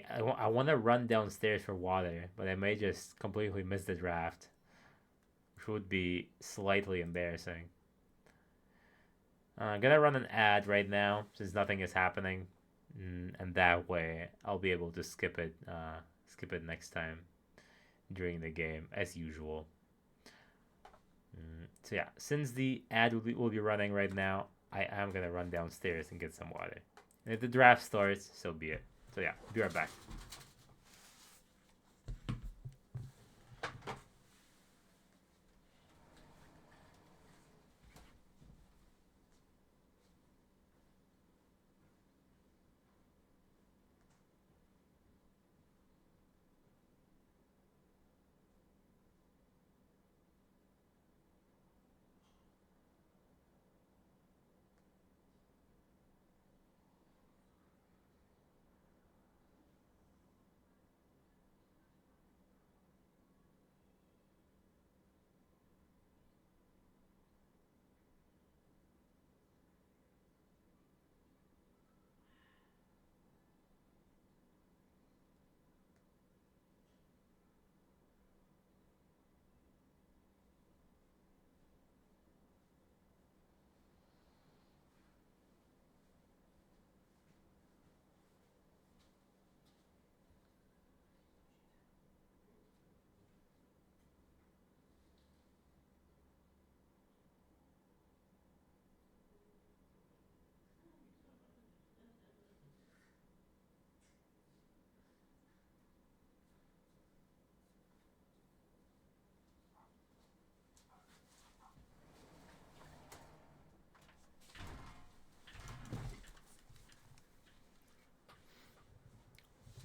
I want to run downstairs for water, but I may just completely miss the draft, which would be slightly embarrassing. I'm gonna run an ad right now since nothing is happening, and that way I'll be able to skip it. Skip it next time during the game as usual. So yeah, since the ad will be running right now, I am gonna run downstairs and get some water. And if the draft starts, so be it. So yeah, be right back.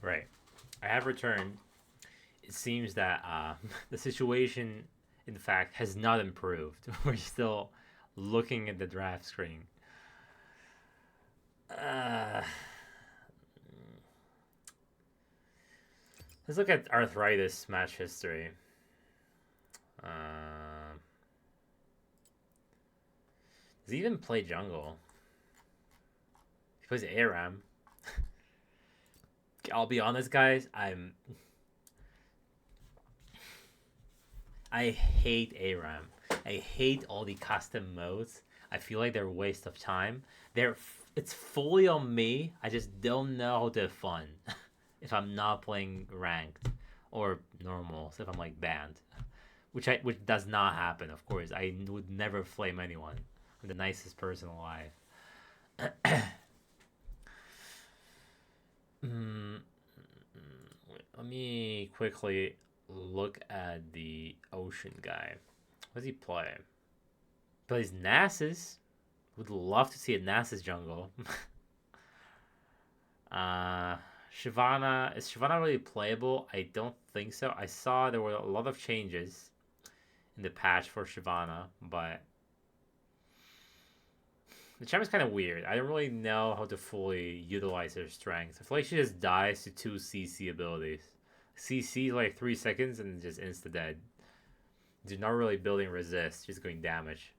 Right, I have returned. It seems that the situation, in fact, has not improved. We're still looking at the draft screen. Uh, let's look at arthritis match history. Does he even play jungle? He plays ARAM. I'll be honest, guys. I hate ARAM. I hate all the custom modes. I feel like they're a waste of time. It's fully on me. I just don't know how to have fun if I'm not playing ranked or normal. So if I'm like banned, which does not happen. Of course, I would never flame anyone. I'm the nicest person alive. Let me quickly look at the ocean guy. What does he play? Plays Nasus. Would love to see a Nasus jungle. Shyvana, is Shyvana really playable? I don't think so. I saw there were a lot of changes in the patch for Shyvana, but the champ is kind of weird. I don't really know how to fully utilize her strength. I feel like she just dies to 2 CC abilities. CC like 3 seconds and just insta dead. She's not really building resist, she's going damage.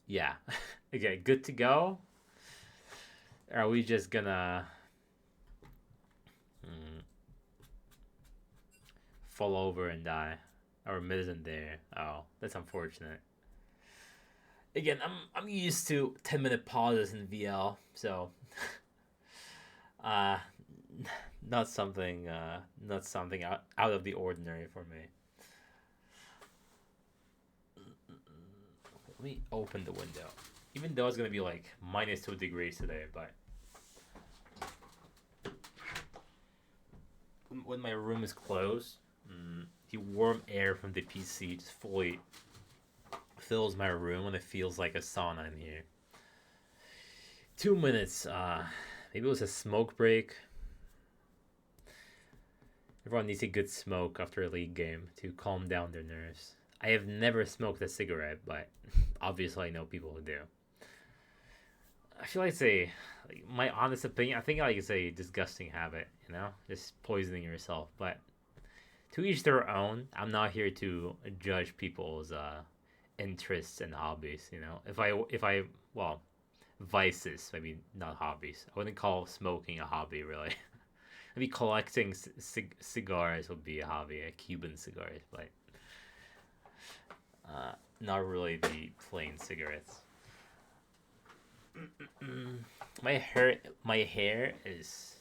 Yeah. Okay, good to go. Are we just gonna fall over and die? Our mid isn't there. Oh, that's unfortunate. Again, I'm used to 10-minute pauses in VL, so uh not something out of the ordinary for me. Let me open the window. Even though it's gonna be like -2 degrees today, but when my room is closed, the warm air from the PC just fully fills my room and it feels like a sauna in here. 2 minutes. Maybe it was a smoke break. Everyone needs a good smoke after a league game to calm down their nerves. I have never smoked a cigarette, but obviously I know people who do. I feel like my honest opinion, I think like it's a disgusting habit, just poisoning yourself. But to each their own. I'm not here to judge people's interests and hobbies. Well, vices, maybe not hobbies. I wouldn't call smoking a hobby, really. Maybe collecting cigars would be a hobby, Cuban cigars, but not really the plain cigarettes. My hair is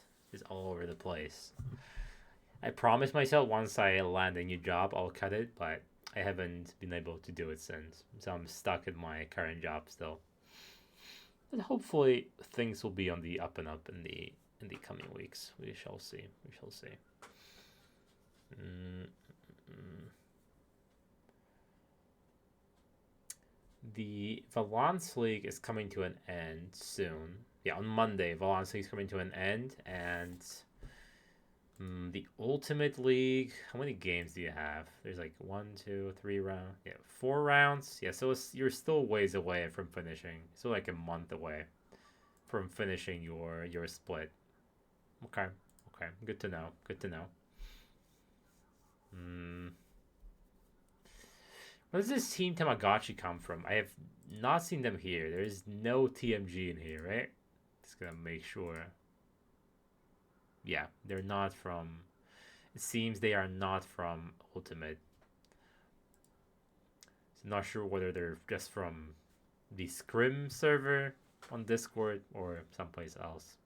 all over the place. I promised myself once I land a new job, I'll cut it, but I haven't been able to do it since. So I'm stuck in my current job still. But hopefully things will be on the up and up in the coming weeks. We shall see. We shall see. The Valance League is coming to an end soon. Yeah, on Monday, Valance League is coming to an end, and the Ultimate League. How many games do you have? There's like 1, 2, 3 rounds. Yeah, 4 rounds. Yeah, so you're still ways away from finishing. Still like a month away from finishing your split. Okay. Good to know. Where does this team Tamogotchi come from? I have not seen them here. There is no TMG in here, right? Just gonna make sure. Yeah, they're not from. It seems they are not from Ultimate. So not sure whether they're just from the Scrim server on Discord or someplace else.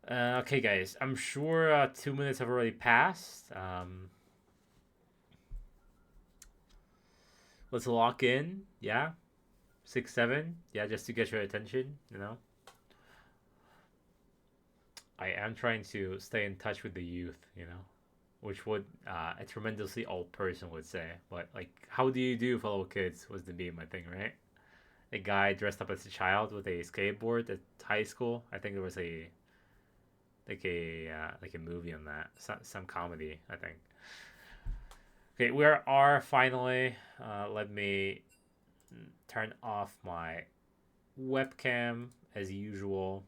Okay, guys. I'm sure 2 minutes have already passed. Let's lock in. Yeah. 6, 7. Yeah, just to get your attention, I am trying to stay in touch with the youth, which would a tremendously old person would say. But, like, how do you do, fellow kids, was the meme, I think, right? A guy dressed up as a child with a skateboard at high school. I think there was a movie on that. Some comedy, I think. Okay, we are finally. Let me turn off my webcam as usual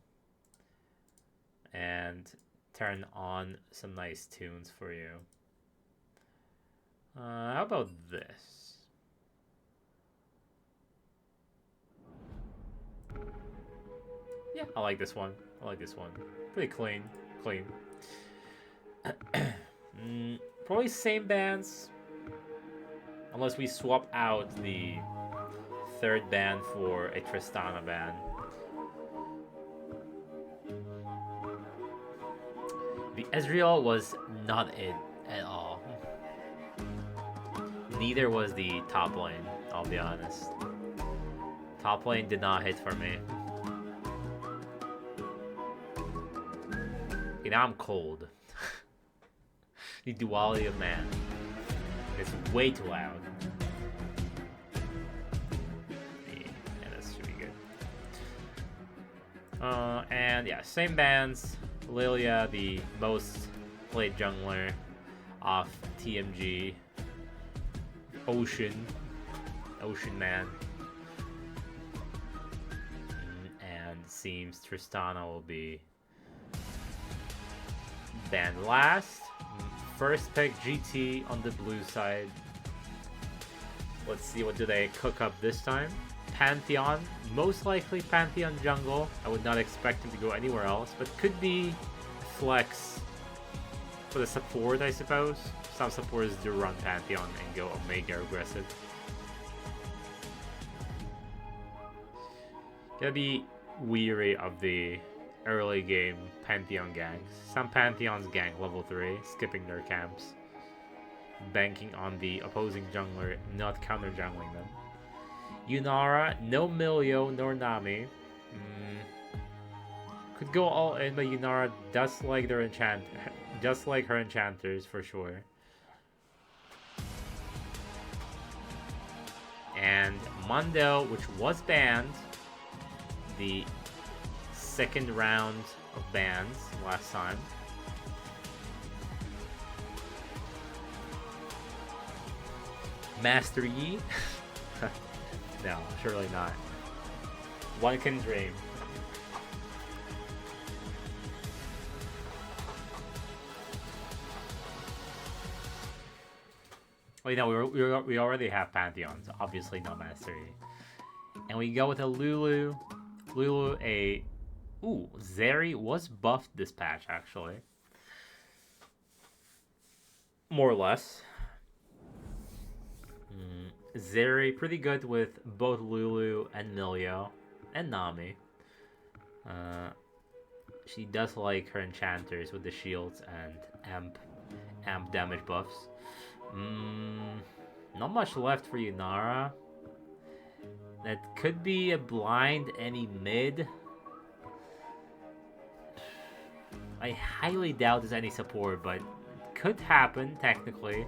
and turn on some nice tunes for you. How about this? Yeah, I like this one. Pretty clean. Probably same bands. Unless we swap out the third band for a Tristana band. The Ezreal was not it at all. Neither was the top lane, I'll be honest. Top lane did not hit for me. Okay, now I'm cold. The duality of man. It's way too loud. Yeah, that should be good. And yeah, same bands. Lilia, the most played jungler off TMG. Ocean Man. And seems Tristana will be banned last. First pick GT on the blue side. Let's see, what do they cook up this time? Pantheon, most likely Pantheon jungle. I would not expect him to go anywhere else, but could be flex for the support, I suppose. Some supporters do run Pantheon and go Omega aggressive. Gotta be weary of the early game Pantheon ganks. Some Pantheons gank level 3, skipping their camps, banking on the opposing jungler not counter jungling them. Yunara, no Milio, nor Nami. Could go all in, but Yunara does like their enchant, just like her enchanters for sure. And Mundo, which was banned, the second round of bans last time. Master Yi? No, surely not. One can dream. Well, you know, we already have Pantheons. Obviously, no Master Yi. And we go with a Lulu. Lulu, a... Ooh, Zeri was buffed this patch, actually. More or less. Zeri, pretty good with both Lulu and Milio. And Nami. She does like her enchanters with the shields and amp damage buffs. Not much left for Yunara. That could be a blind any mid. I highly doubt there's any support, but could happen technically.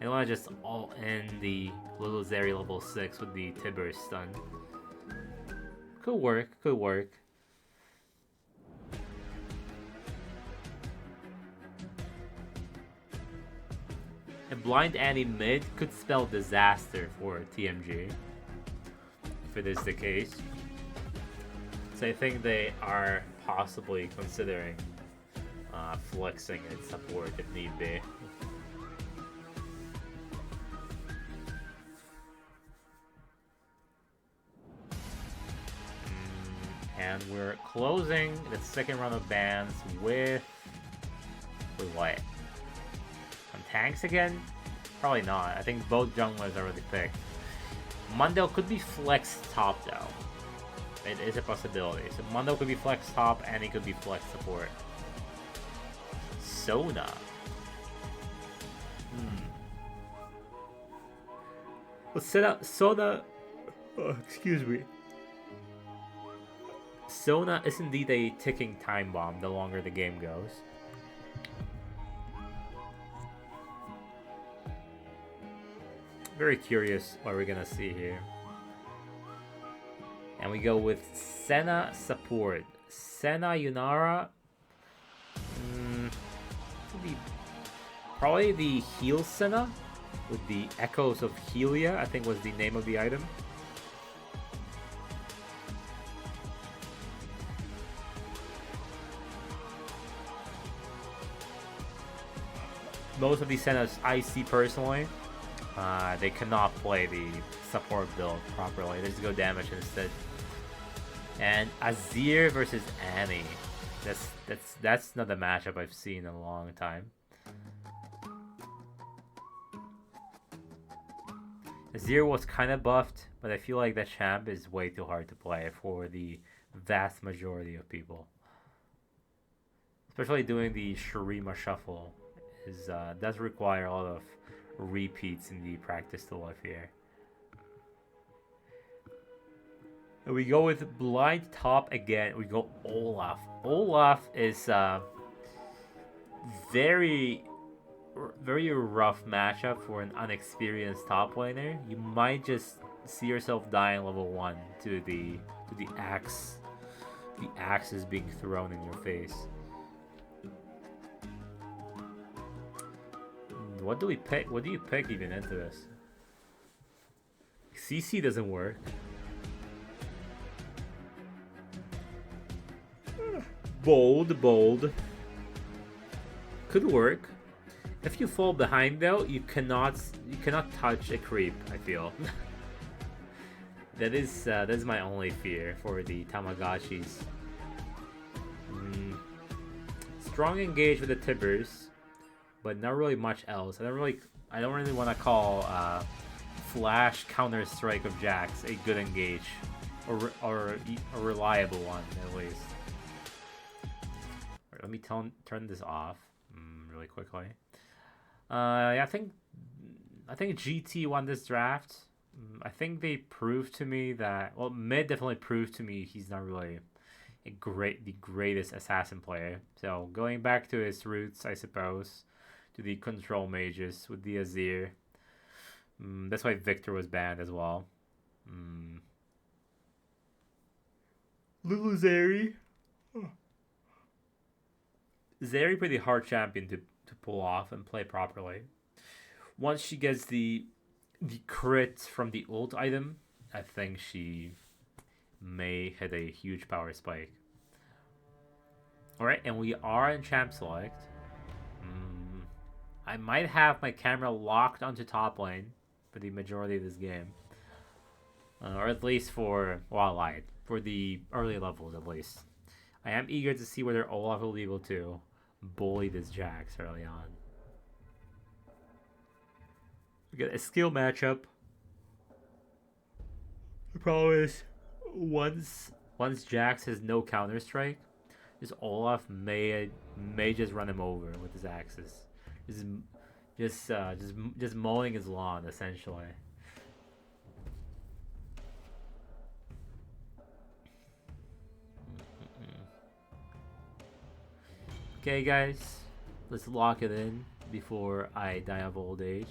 I want to just all in the little Zeri level 6 with the Tibber stun. Could work, could work. A blind Annie mid could spell disaster for TMG, if it is the case. So I think they are possibly considering flexing its support if need be. And we're closing the second round of bans with what? On tanks again? Probably not. I think both junglers are already picked. Mundo could be flex top though. It is a possibility. So Mundo could be flex top and he could be flex support. Sona. Let's set up Sona. Oh, excuse me. Sona is indeed a ticking time bomb the longer the game goes. Very curious what we're gonna see here. And we go with Senna support. Senna Yunara. Probably the heal Senna with the Echoes of Helia, I think was the name of the item. Most of these Sennas I see personally, they cannot play the support build properly. They just go damage instead. And Azir versus Annie. That's not a matchup I've seen in a long time. Azir was kind of buffed, but I feel like that champ is way too hard to play for the vast majority of people. Especially doing the Shurima shuffle does require a lot of repeats in the practice to life here. And we go with blind top again. We go Olaf. Olaf is very rough matchup for an unexperienced top laner. You might just see yourself dying level 1 to the axe. The axe is being thrown in your face. What do we pick? What do you pick even into this? CC doesn't work. Bold. Could work. If you fall behind though, you cannot touch a creep, I feel. That is my only fear for the Tamogotchis. Strong engage with the Tibbers, but not really much else. I don't really want to call Flash Counter Strike of Jax a good engage, or a reliable one at least. Right, let me turn this off really quickly. Yeah, I think GT won this draft. I think they proved to me that, well, mid definitely proved to me he's not really the greatest assassin player. So going back to his roots, I suppose, to the control mages with the Azir. That's why Victor was banned as well. Mm. Little Zeri. Zeri pretty hard champion to pull off and play properly. Once she gets the crit from the ult item, I think she may hit a huge power spike. Alright, and we are in champ select. I might have my camera locked onto top lane for the majority of this game. Or at least for, well, I lied. For the early levels, at least. I am eager to see whether Olaf will be able to bully this Jax early on. We get a skill matchup. The problem is, once Jax has no counter strike, this Olaf may just run him over with his axes. Just mowing his lawn essentially. Okay, guys, let's lock it in before I die of old age.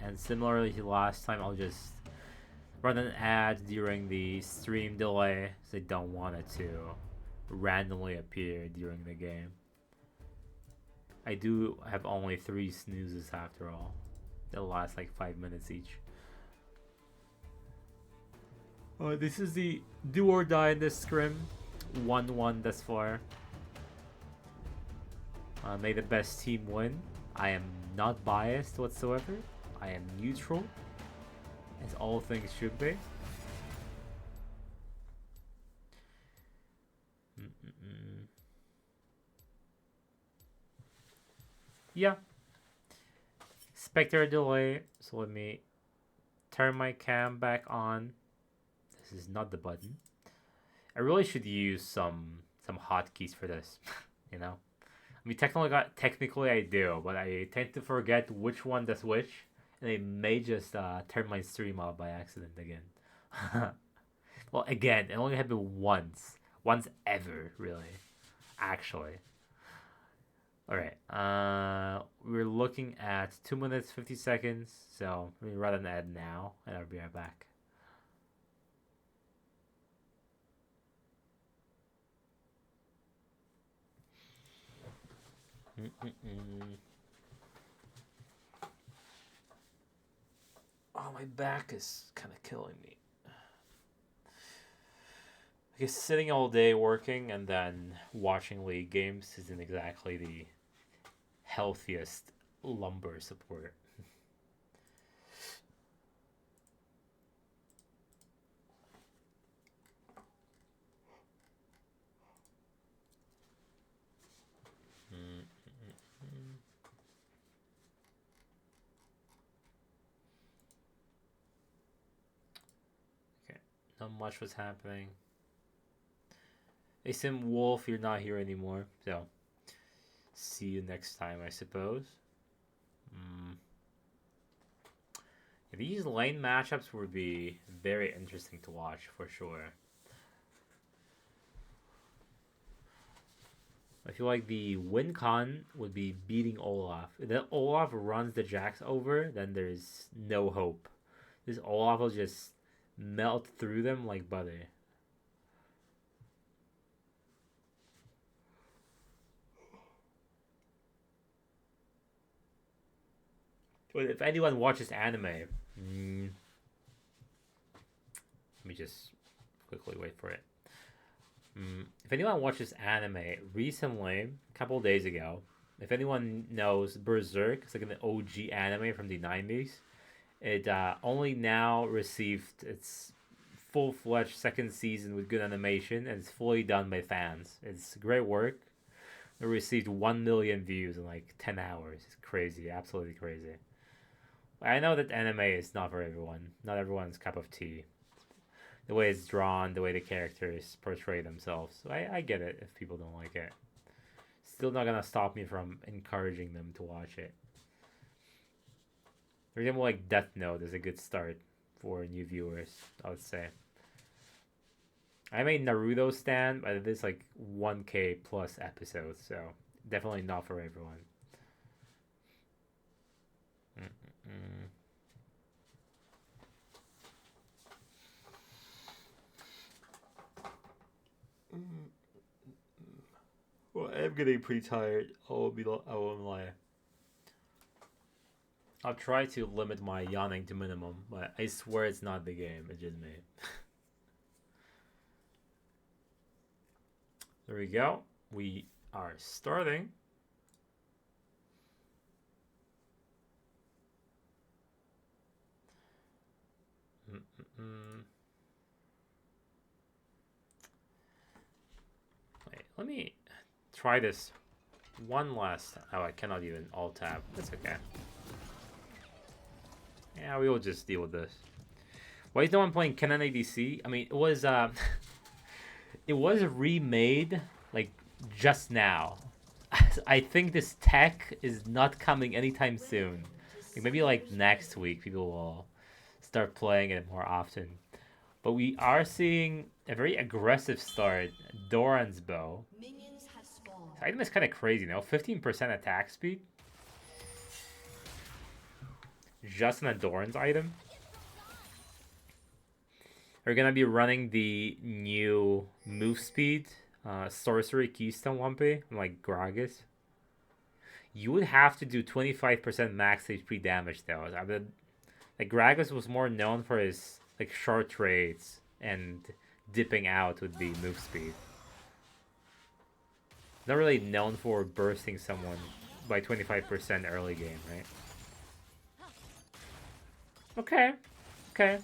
And similarly to last time, I'll just run an ad during the stream delay, because I don't want it to randomly appear during the game. I do have only 3 snoozes after all. They'll last like 5 minutes each. This is the do or die in this scrim. 1-1 thus far. May the best team win. I am not biased whatsoever. I am neutral, as all things should be. Yeah. Spectre delay, so let me turn my cam back on. This is not the button. I really should use some hotkeys for this, you know? I mean, technically I do, but I tend to forget which one does which, and I may just turn my stream off by accident again. Well, again, it only happened once ever, really, actually. All right, we're looking at 2 minutes 50 seconds, so let me run an ad now, and I'll be right back. Oh, my back is kind of killing me. I guess sitting all day working and then watching league games isn't exactly the healthiest lumbar support. Okay, not much was happening. Asim Wolf, you're not here anymore, so see you next time, I suppose. These lane matchups would be very interesting to watch for sure. I feel like the win con would be beating Olaf. If then Olaf runs the Jax over, then there's no hope. This Olaf will just melt through them like butter. But if anyone watches anime, let me just quickly wait for it. If anyone watches anime recently, a couple days ago, if anyone knows Berserk, it's like an OG anime from the 90s. It only now received its full-fledged second season with good animation, and it's fully done by fans. It's great work. It received 1 million views in like 10 hours. It's crazy, absolutely crazy. I know that anime is not for everyone. Not everyone's cup of tea. The way it's drawn, the way the characters portray themselves. So I get it if people don't like it. Still not gonna stop me from encouraging them to watch it. For example, like Death Note is a good start for new viewers, I would say. I'm a Naruto stan, but it is like 1K plus episodes, so definitely not for everyone. Mm-mm-mm. Well, I'm getting pretty tired. I won't lie. I'll try to limit my yawning to minimum, but I swear it's not the game. It's just me. There we go. We are starting. Mm-mm-mm. Wait, let me try this one last time. Oh, I cannot even alt tab. That's okay. Yeah, we will just deal with this. Why is no one playing Canon ADC? I mean, it was it was remade like just now. I think this tech is not coming anytime soon. Like, maybe like next week, people will start playing it more often. But we are seeing a very aggressive start. Doran's bow. This item is kind of crazy, now. 15% attack speed. Just an Doran's item. We're gonna be running the new move speed, sorcery keystone 1P, like Gragas. You would have to do 25% max HP damage though. I mean, like Gragas was more known for his like short trades and dipping out with the move speed. Not really known for bursting someone by 25% early game, right? Okay, okay.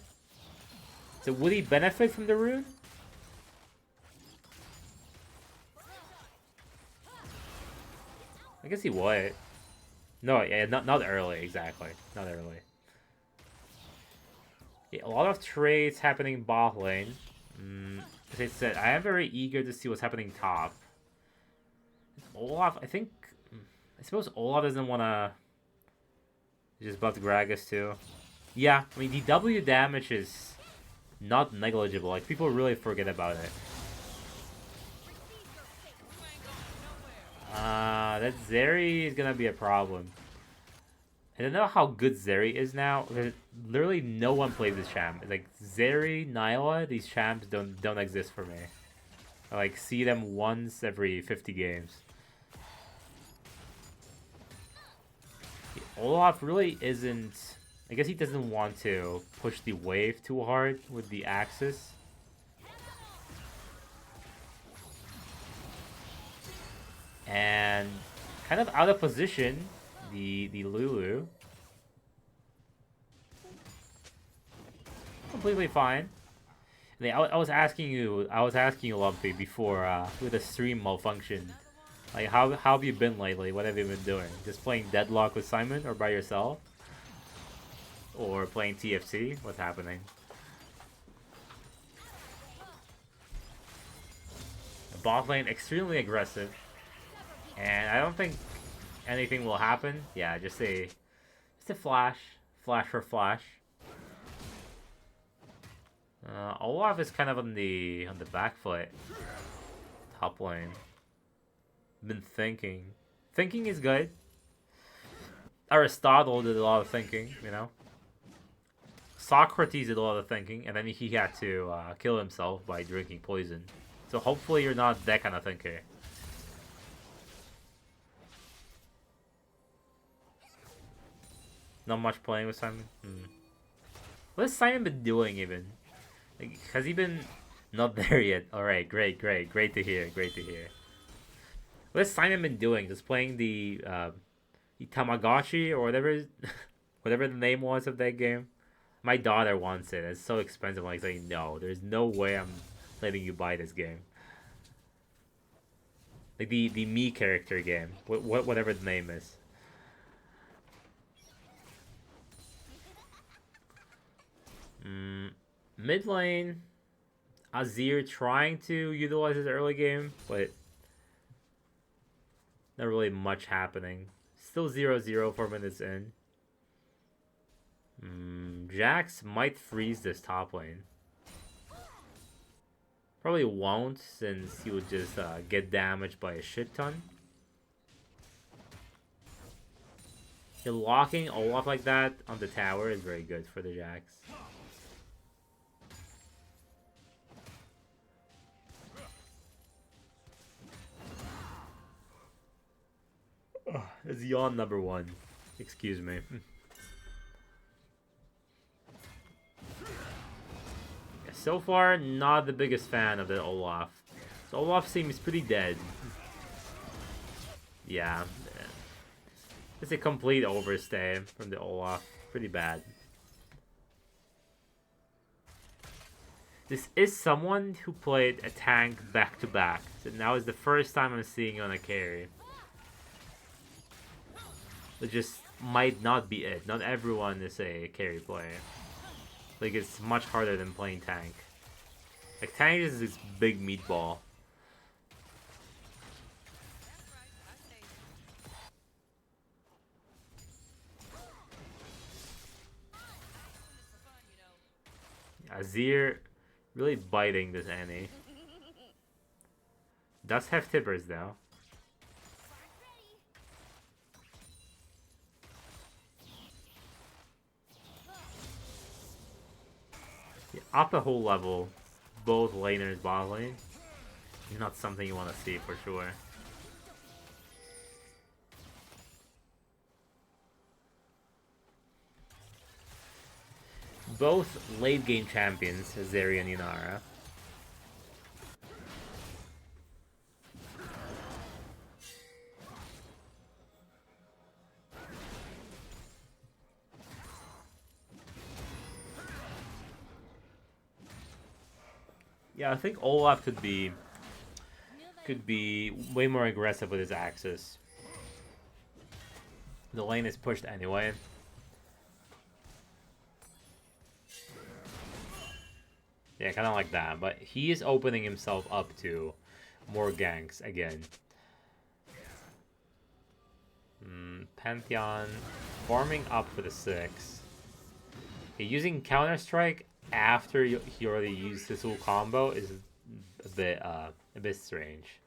So would he benefit from the rune? I guess he would. No, yeah, not early, exactly. Not early. Yeah, a lot of trades happening bot lane. As I said, I am very eager to see what's happening top. Olaf, I think... I suppose Olaf doesn't want to just buff Gragas too. Yeah, I mean, the W damage is not negligible. Like, people really forget about it. That Zeri is gonna be a problem. I don't know how good Zeri is now. Literally no one plays this champ. Like Zeri, Nyla, these champs don't exist for me. I like see them once every 50 games. Olaf really isn't. I guess he doesn't want to push the wave too hard with the Axis. And kind of out of position, the Lulu. Completely fine. I was asking you, Lumpy, before with the stream malfunction. Like, how have you been lately? What have you been doing? Just playing Deadlock with Simon, or by yourself, or playing TFC? What's happening? The bot lane extremely aggressive, and I don't think anything will happen. Yeah, just a flash for flash. Olaf is kind of on the back foot. Top lane. Been thinking. Thinking is good. Aristotle did a lot of thinking, you know. Socrates did a lot of thinking, and then he had to kill himself by drinking poison. So hopefully you're not that kind of thinker. Not much playing with Simon? What has Simon been doing even? Like, has he been not there yet? Alright, great to hear, What has Simon been doing? Just playing the Tamagotchi or whatever whatever the name was of that game? My daughter wants it. It's so expensive. I'm like saying no. There's no way I'm letting you buy this game. Like the me character game. Whatever the name is. Mid lane, Azir trying to utilize his early game, but not really much happening. Still 0-0 4 minutes in. Jax might freeze this top lane. Probably won't, since he would just get damaged by a shit ton. Locking Olaf like that on the tower is very good for the Jax. It's yawn number 1. Excuse me. So far, not the biggest fan of the Olaf. So Olaf seems pretty dead. Yeah. It's a complete overstay from the Olaf. Pretty bad. This is someone who played a tank back-to-back. So now is the first time I'm seeing on a carry. It just might not be it. Not everyone is a carry player. Like, it's much harder than playing tank. Like, tank is this big meatball. Azir really biting this Annie. Does have tippers though. Yeah, up a whole level, both laners bot lane. Not something you want to see for sure. Both late game champions, Zeri and Inara. Yeah, I think Olaf could be way more aggressive with his axes. The lane is pushed anyway. Yeah, kind of like that, but he is opening himself up to more ganks again. Pantheon farming up for the 6. Okay, using Counter-Strike after he already used his whole combo is a bit strange.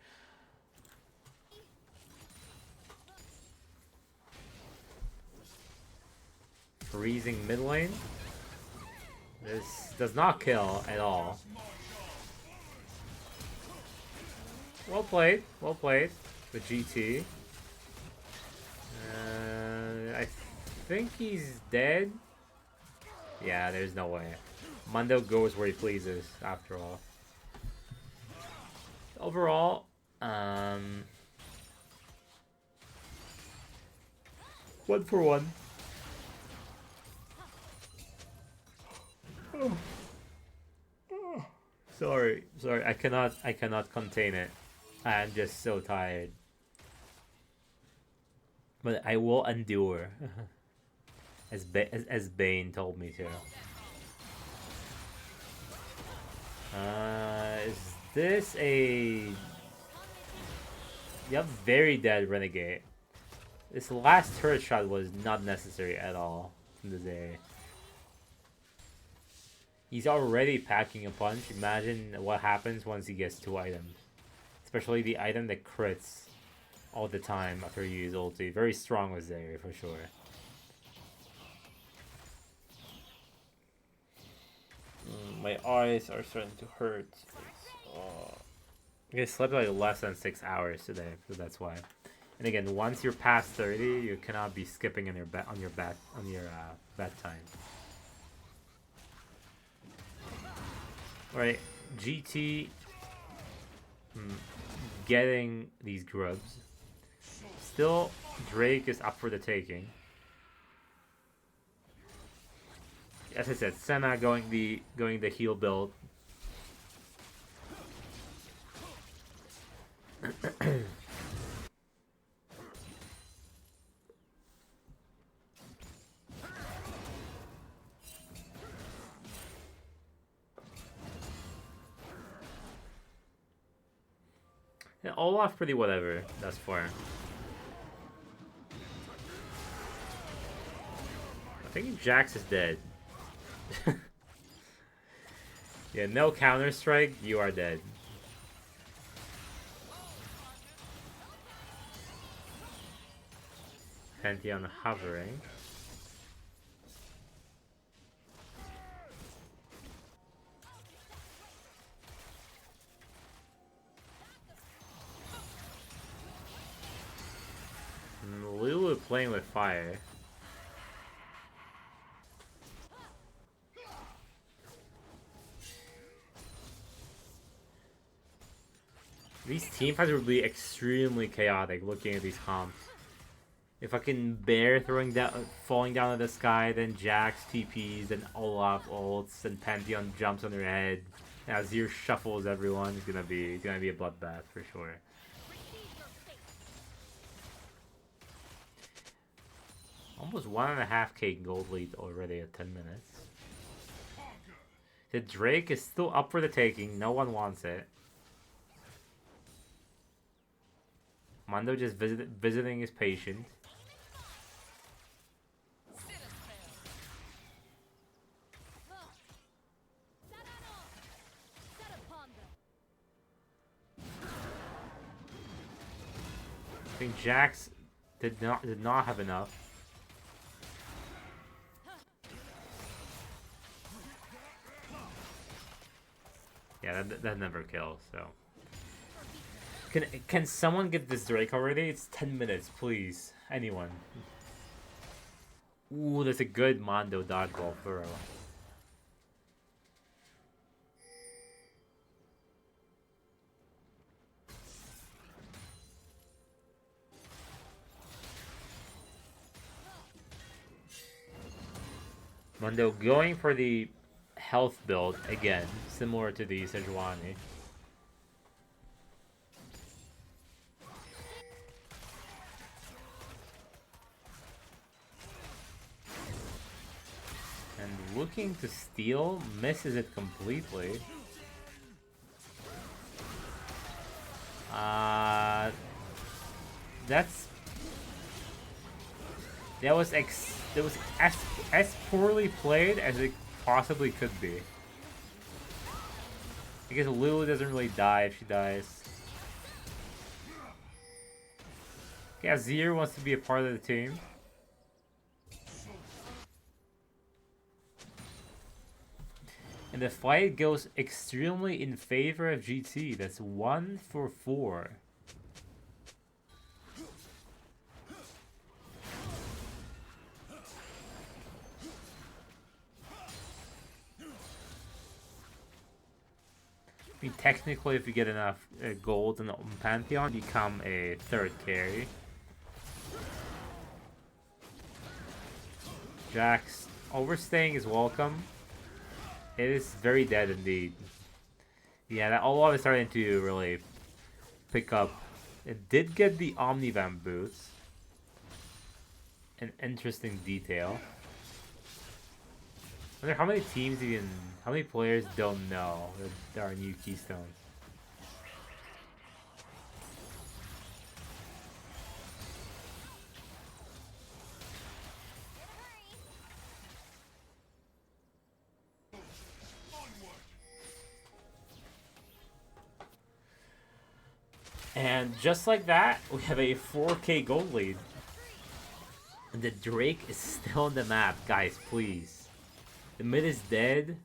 Freezing mid lane. This does not kill at all. Well played with GT. I think he's dead. Yeah, there's no way. Mundo goes where he pleases, after all. Overall, 1 for 1. Sorry, I cannot contain it. I'm just so tired. But I will endure. as Bane told me to. Is this a... Yep, very dead Renegade. This last turret shot was not necessary at all in this area. He's already packing a punch. Imagine what happens once he gets 2 items. Especially the item that crits all the time after you use ulti. Very strong with Zeri for sure. My eyes are starting to hurt. I slept like less than 6 hours today, so that's why. And again, once you're past 30, you cannot be skipping on your bedtime. Alright, GT getting these grubs. Still, Drake is up for the taking. As I said, Senna going the heal build. Yeah, Olaf pretty whatever thus far. think Jax is dead. Yeah, no counter strike, you are dead. Pantheon hovering. Lulu playing with fire. These team fights would be extremely chaotic looking at these comps. If I can bear falling down to the sky, then Jax TPs, then Olaf ults, and Pantheon jumps on their head. Azir shuffles everyone. It's gonna be a bloodbath for sure. Almost 1.5k gold lead already at 10 minutes. The Drake is still up for the taking. No one wants it. Mondo just visiting his patient. I think Jax did not have enough. Yeah, that never kills. So can someone get this Drake already? It's 10 minutes, please. Anyone. Ooh, that's a good Mondo dodgeball throw. Mondo going for the health build again, similar to the Sejuani. And looking to steal, misses it completely. That was as poorly played as it possibly could be. I guess Lulu doesn't really die if she dies. Okay, Azir wants to be a part of the team. And the fight goes extremely in favor of GT. That's 1 for 4. I mean, technically, if you get enough gold in the Pantheon, you become a third carry. Jax overstaying is welcome. It is very dead indeed. Yeah, that all of it starting to really pick up. It did get the Omnivamp boots. An interesting detail. I wonder how many teams how many players don't know that there are new keystones. And just like that, we have a 4k gold lead. And the Drake is still on the map, guys, please. The mid is dead.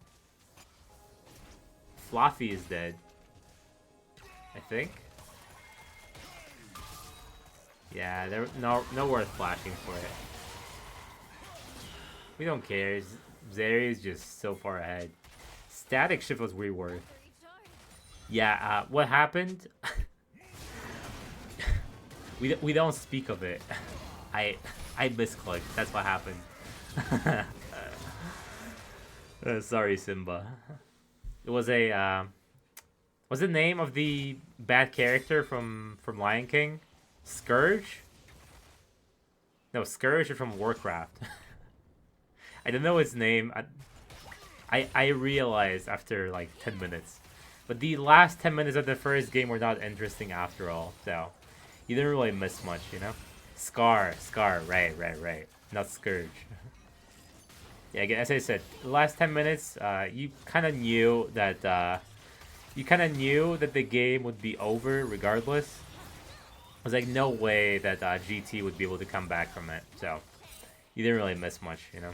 Fluffy is dead. I think. Yeah, there's no worth flashing for it. We don't care. Zeri is just so far ahead. Static shift was reworked. Yeah, what happened? we don't speak of it. I misclicked. That's what happened. Sorry, Simba. It was a what's the name of the bad character from Lion King? Scourge? No, Scourge is from Warcraft. I don't know his name. I realized after like 10 minutes. But the last 10 minutes of the first game were not interesting after all. So you didn't really miss much, you know? Scar, right. Not Scourge. Yeah, again, as I said, the last 10 minutes, you kind of knew that the game would be over regardless. There's like no way that GT would be able to come back from it, so you didn't really miss much, you know.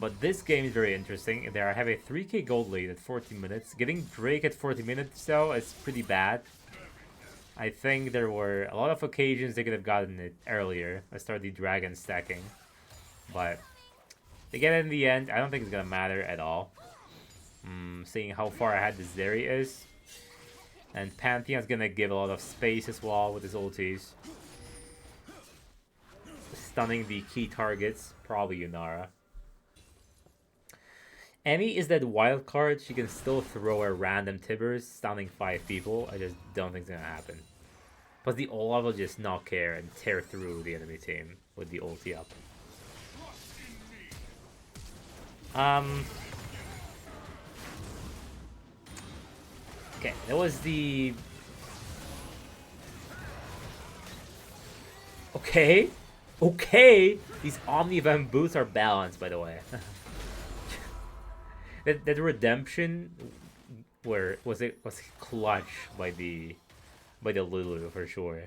But this game is very interesting. There, I have a 3k gold lead at 40 minutes. Getting Drake at 40 minutes, though, is pretty bad. I think there were a lot of occasions they could have gotten it earlier. I started the dragon stacking, but to get it in the end, I don't think it's gonna matter at all. Seeing how far ahead this Zeri is. And Pantheon's gonna give a lot of space as well with his ultis. Stunning the key targets, probably Yunara. Annie is that wild card. She can still throw a random Tibbers, stunning 5 people. I just don't think it's gonna happen. Plus the Olaf will just not care and tear through the enemy team with the ulti up. Okay, that was the... Okay. Okay! These Omni-Event boots are balanced, by the way. that redemption was clutch by the Lulu for sure.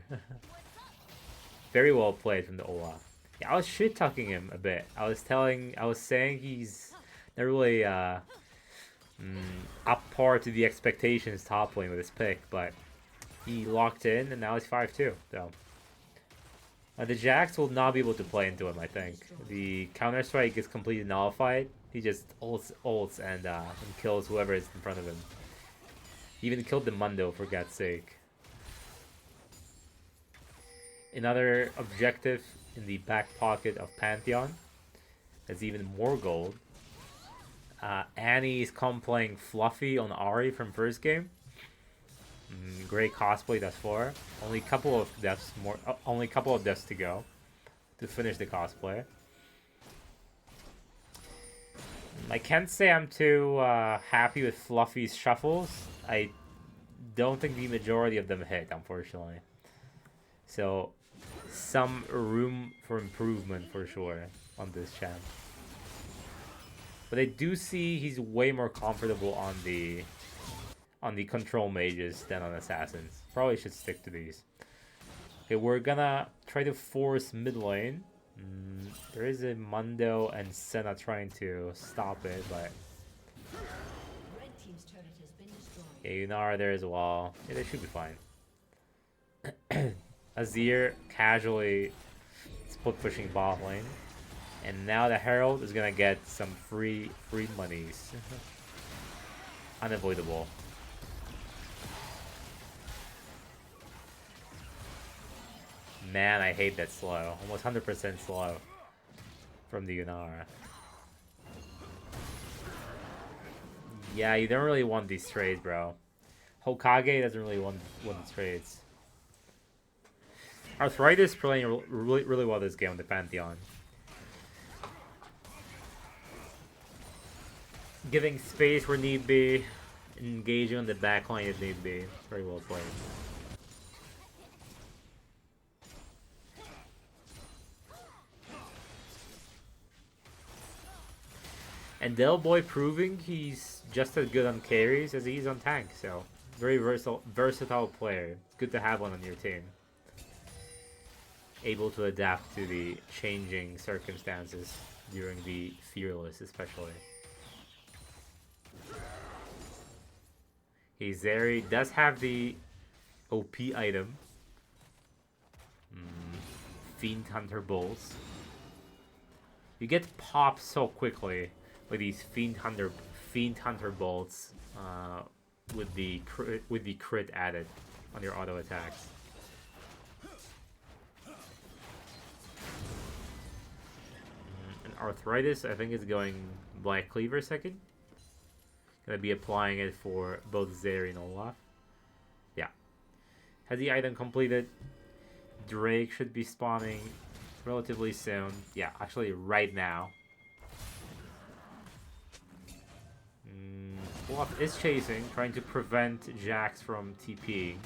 Very well played from the Olaf. Yeah, I was shit talking him a bit. I was saying he's not really up par to the expectations top lane with his pick, but he locked in and now he's 5-2. So the Jax will not be able to play into him, I think. The counter strike is completely nullified. He just ults and kills whoever is in front of him. He even killed the Mundo, for God's sake. Another objective in the back pocket of Pantheon. There's even more gold. Annie's playing Fluffy on Ahri from first game. Great cosplay thus far. Only a couple of deaths to go to finish the cosplay. I can't say I'm too happy with Fluffy's shuffles. I don't think the majority of them hit, unfortunately. So, some room for improvement for sure on this champ. But I do see he's way more comfortable on the control mages than on assassins. Probably should stick to these. Okay, we're gonna try to force mid lane. There is a Mundo and Senna trying to stop it, but yeah, Yunara there as well. Yeah, they should be fine. Azir casually split pushing bot lane. And now the Herald is gonna get some free monies. Unavoidable. Man, I hate that slow. Almost 100% slow from the Yunara. Yeah, you don't really want these trades, bro. Hokage doesn't really want these trades. Arthritis playing really well this game with the Pantheon. Giving space where need be, engaging on the backline if need be. Very well played. And Del Boy proving he's just as good on carries as he is on tank, so very versatile player. It's good to have one on your team. Able to adapt to the changing circumstances during the Fearless especially. Okay, Zeri does have the OP item. Fiend Hunter Bolts. You get popped so quickly with these Fiend Hunter Bolts with the crit added on your auto attacks. And Arthritis, I think, is going Black Cleaver second. Gonna be applying it for both Zeri and Olaf. Yeah. Has the item completed? Drake should be spawning relatively soon. Yeah, actually right now. Olaf is chasing, trying to prevent Jax from TPing.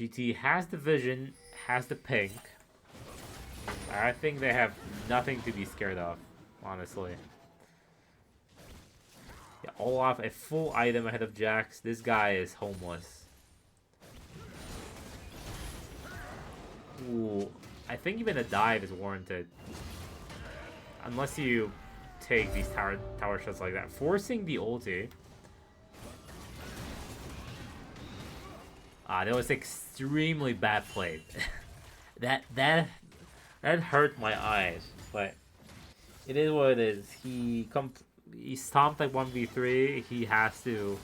GT has the vision, has the pink. I think they have nothing to be scared of, honestly. Yeah, Olaf, a full item ahead of Jax. This guy is homeless. Ooh, I think even a dive is warranted. Unless you take these tower shots like that. Forcing the ulti. That was extremely bad play. that hurt my eyes, but it is what it is. He stomped like 1v3. He has to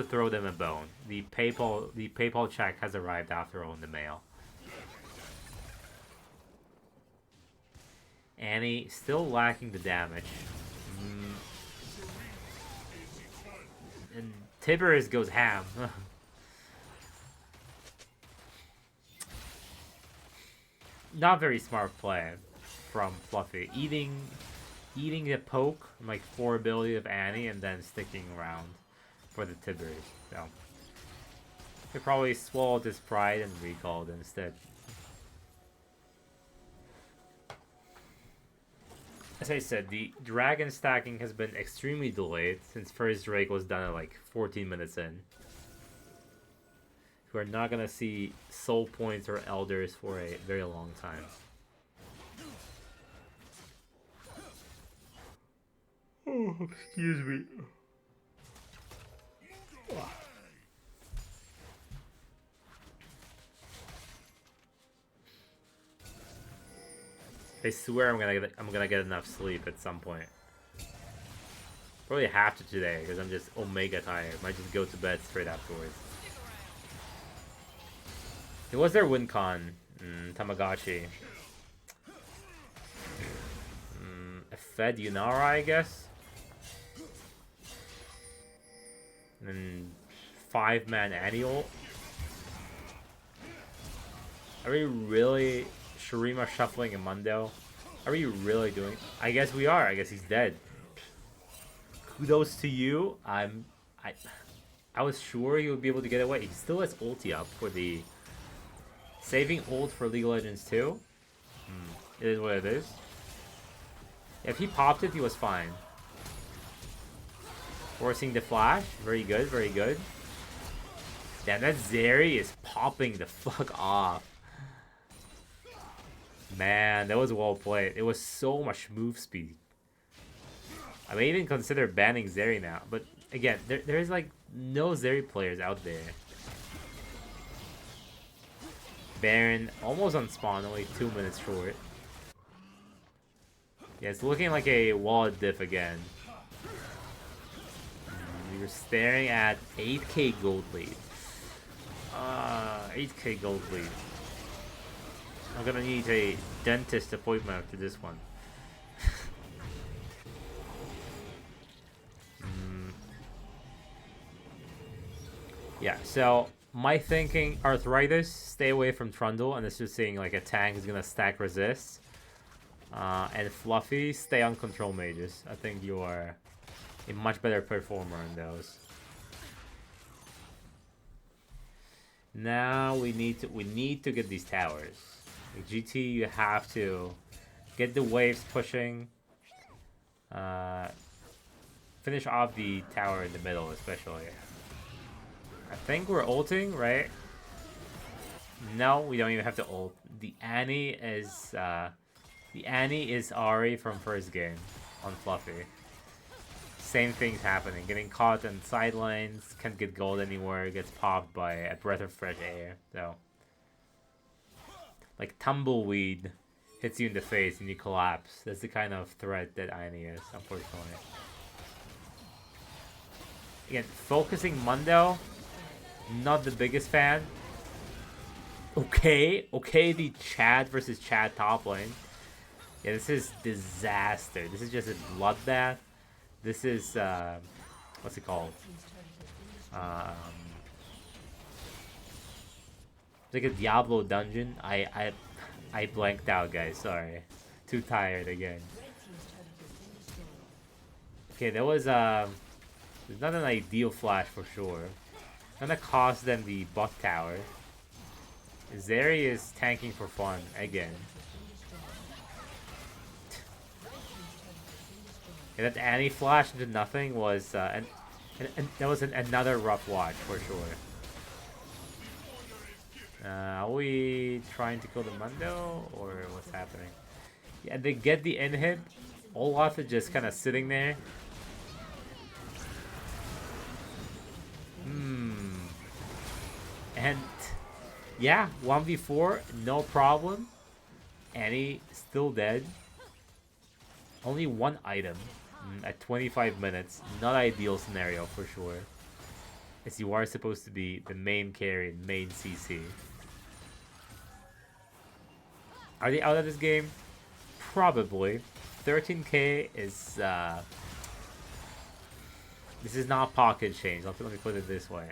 throw them a bone. The PayPal check has arrived after all in the mail. Annie still lacking the damage. And Tiberius goes ham. Not very smart play from Fluffy. Eating the poke, like 4 ability of Annie, and then sticking around for the Tiberius. So he probably swallowed his pride and recalled instead. As I said, the dragon stacking has been extremely delayed since first Drake was done at like 14 minutes in. We're not gonna see soul points or elders for a very long time. Oh, excuse me. I swear I'm gonna get enough sleep at some point. Probably have to today because I'm just omega tired. Might just go to bed straight afterwards. It was their win con, Tamogotchi. A Fed Yunara, I guess. And then 5-man annual. Are we really Shurima shuffling a Mundo? Are we really doing? I guess we are. I guess he's dead. Kudos to you. I was sure he would be able to get away. He still has ulti up for the saving ult for League of Legends 2. It is what it is. If he popped it, he was fine. Forcing the flash. Very good, very good. Damn, that Zeri is popping the fuck off. Man, that was well played. It was so much move speed. I may even consider banning Zeri now. But again, there's like no Zeri players out there. Baron almost on spawn, only 2 minutes short. Yeah, it's looking like a wallet diff again. You're staring at 8k gold lead. 8k gold lead. I'm gonna need a dentist appointment after this one. Yeah, so my thinking, Arthritis, stay away from Trundle, and it's just saying like a tank is gonna stack resist. And Fluffy, stay on control mages. I think you are a much better performer in those. Now we need to get these towers. Like GT, you have to get the waves pushing. Finish off the tower in the middle, especially. I think we're ulting, right? No, we don't even have to ult. The Annie is Ari from first game on Fluffy. Same thing's happening. Getting caught in sidelines, can't get gold anywhere, gets popped by a breath of fresh air. So, like tumbleweed hits you in the face and you collapse. That's the kind of threat that Annie is, unfortunately. Again, focusing Mundo. Not the biggest fan. Okay, the Chad versus Chad top lane. Yeah, this is disaster. This is just a bloodbath. This is what's it called? It's like a Diablo dungeon. I blanked out, guys. Sorry, too tired again. Okay, that was there's not an ideal flash for sure. Gonna cost them the buck tower. Zeri is tanking for fun again. And that Annie flash into nothing was, and that was another rough watch for sure. Are we trying to kill the Mundo or what's happening? Yeah, they get the inhib. Olaf is just kind of sitting there. And yeah, 1v4, no problem. Annie still dead. Only one item at 25 minutes. Not ideal scenario for sure. As you are supposed to be the main carry and main CC. Are they out of this game? Probably. 13k is this is not pocket change. Let me put it this way.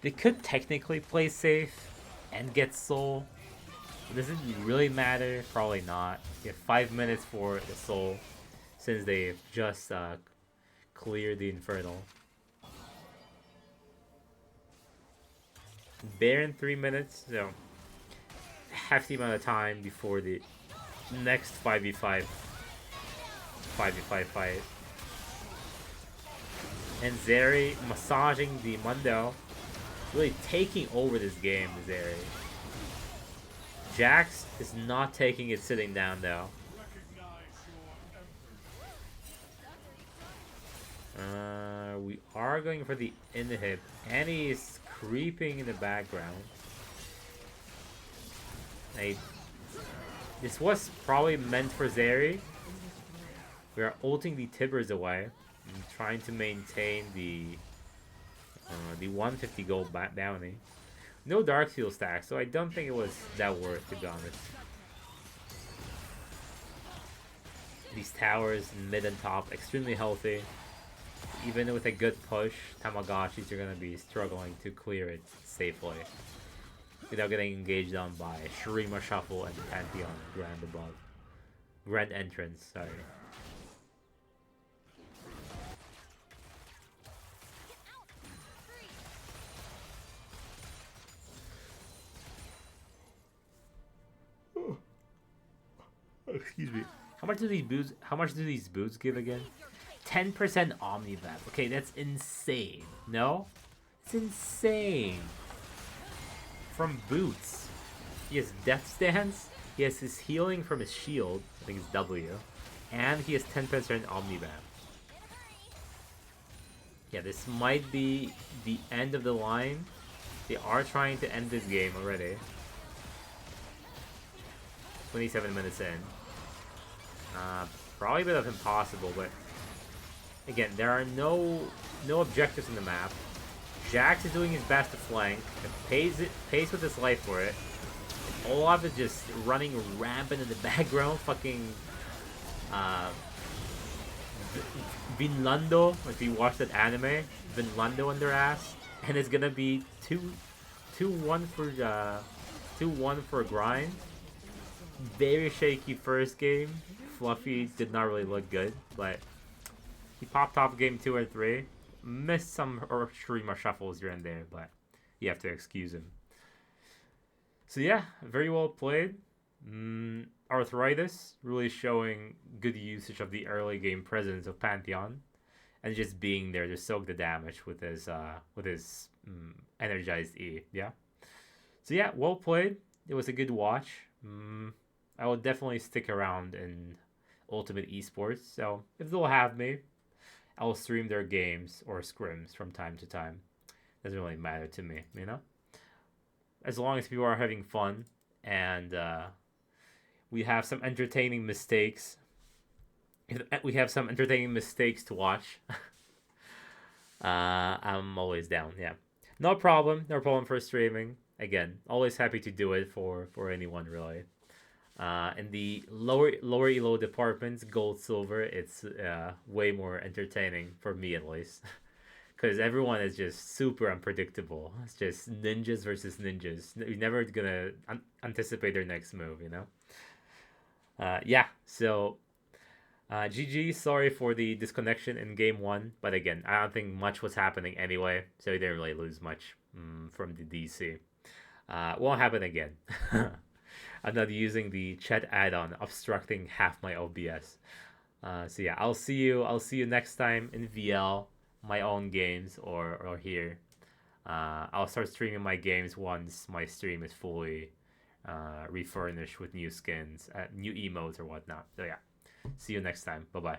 They could technically play safe and get soul. Does it really matter? Probably not. You have 5 minutes for the soul since they've just cleared the infernal. Baron 3 minutes, so hefty amount of time before the next 5v5 fight. And Zeri massaging the Mundo. Really taking over this game, Zeri. Jax is not taking it sitting down though. We are going for the inhib. Annie is creeping in the background. This was probably meant for Zeri. We are ulting the Tibbers away and trying to maintain the 150 gold bounty. No Dark Seal stack, so I don't think it was that worth, to be honest. These towers, mid and top, extremely healthy. Even with a good push, Tamogotchis are going to be struggling to clear it safely without getting engaged on by Shurima Shuffle and Pantheon Grand above. Grand Entrance, sorry. Excuse me. How much do these boots give again? 10% Omnivap. Okay, that's insane. No? It's insane. From boots. He has Death Stance. He has his healing from his shield. I think it's W. And he has 10% Omnivap. Yeah, this might be the end of the line. They are trying to end this game already. 27 minutes in. Probably a bit of impossible, but again, there are no objectives in the map. Jax is doing his best to flank, and pays with his life for it. And Olaf is just running rampant in the background, fucking Vinlando, if you watch that anime, Vinlando on their ass, and it's gonna be 2-1 for grind. Very shaky first game. Fluffy did not really look good, but he popped off game 2 or 3. Missed some Shurima shuffles here and there, but you have to excuse him. So yeah, very well played. Arthritis really showing good usage of the early game presence of Pantheon, and just being there to soak the damage with his energized E. Yeah. So yeah, well played. It was a good watch. I will definitely stick around in Ultimate Esports. So if they'll have me, I'll stream their games or scrims from time to time. Doesn't really matter to me, you know? As long as people are having fun and we have some entertaining mistakes. If we have some entertaining mistakes to watch. I'm always down, yeah. No problem for streaming. Again, always happy to do it for anyone really. In the lower elo departments, gold, silver, it's way more entertaining for me at least, because everyone is just super unpredictable. It's just ninjas versus ninjas. You're never gonna anticipate their next move, you know. Yeah. So GG, sorry for the disconnection in game one, but again, I don't think much was happening anyway, so we didn't really lose much from the DC. Won't happen again. I'm not using the chat add-on, obstructing half my OBS. So yeah, I'll see you. I'll see you next time in VL, my own games, or here. I'll start streaming my games once my stream is fully refurnished with new skins, new emotes or whatnot. So yeah, see you next time. Bye bye.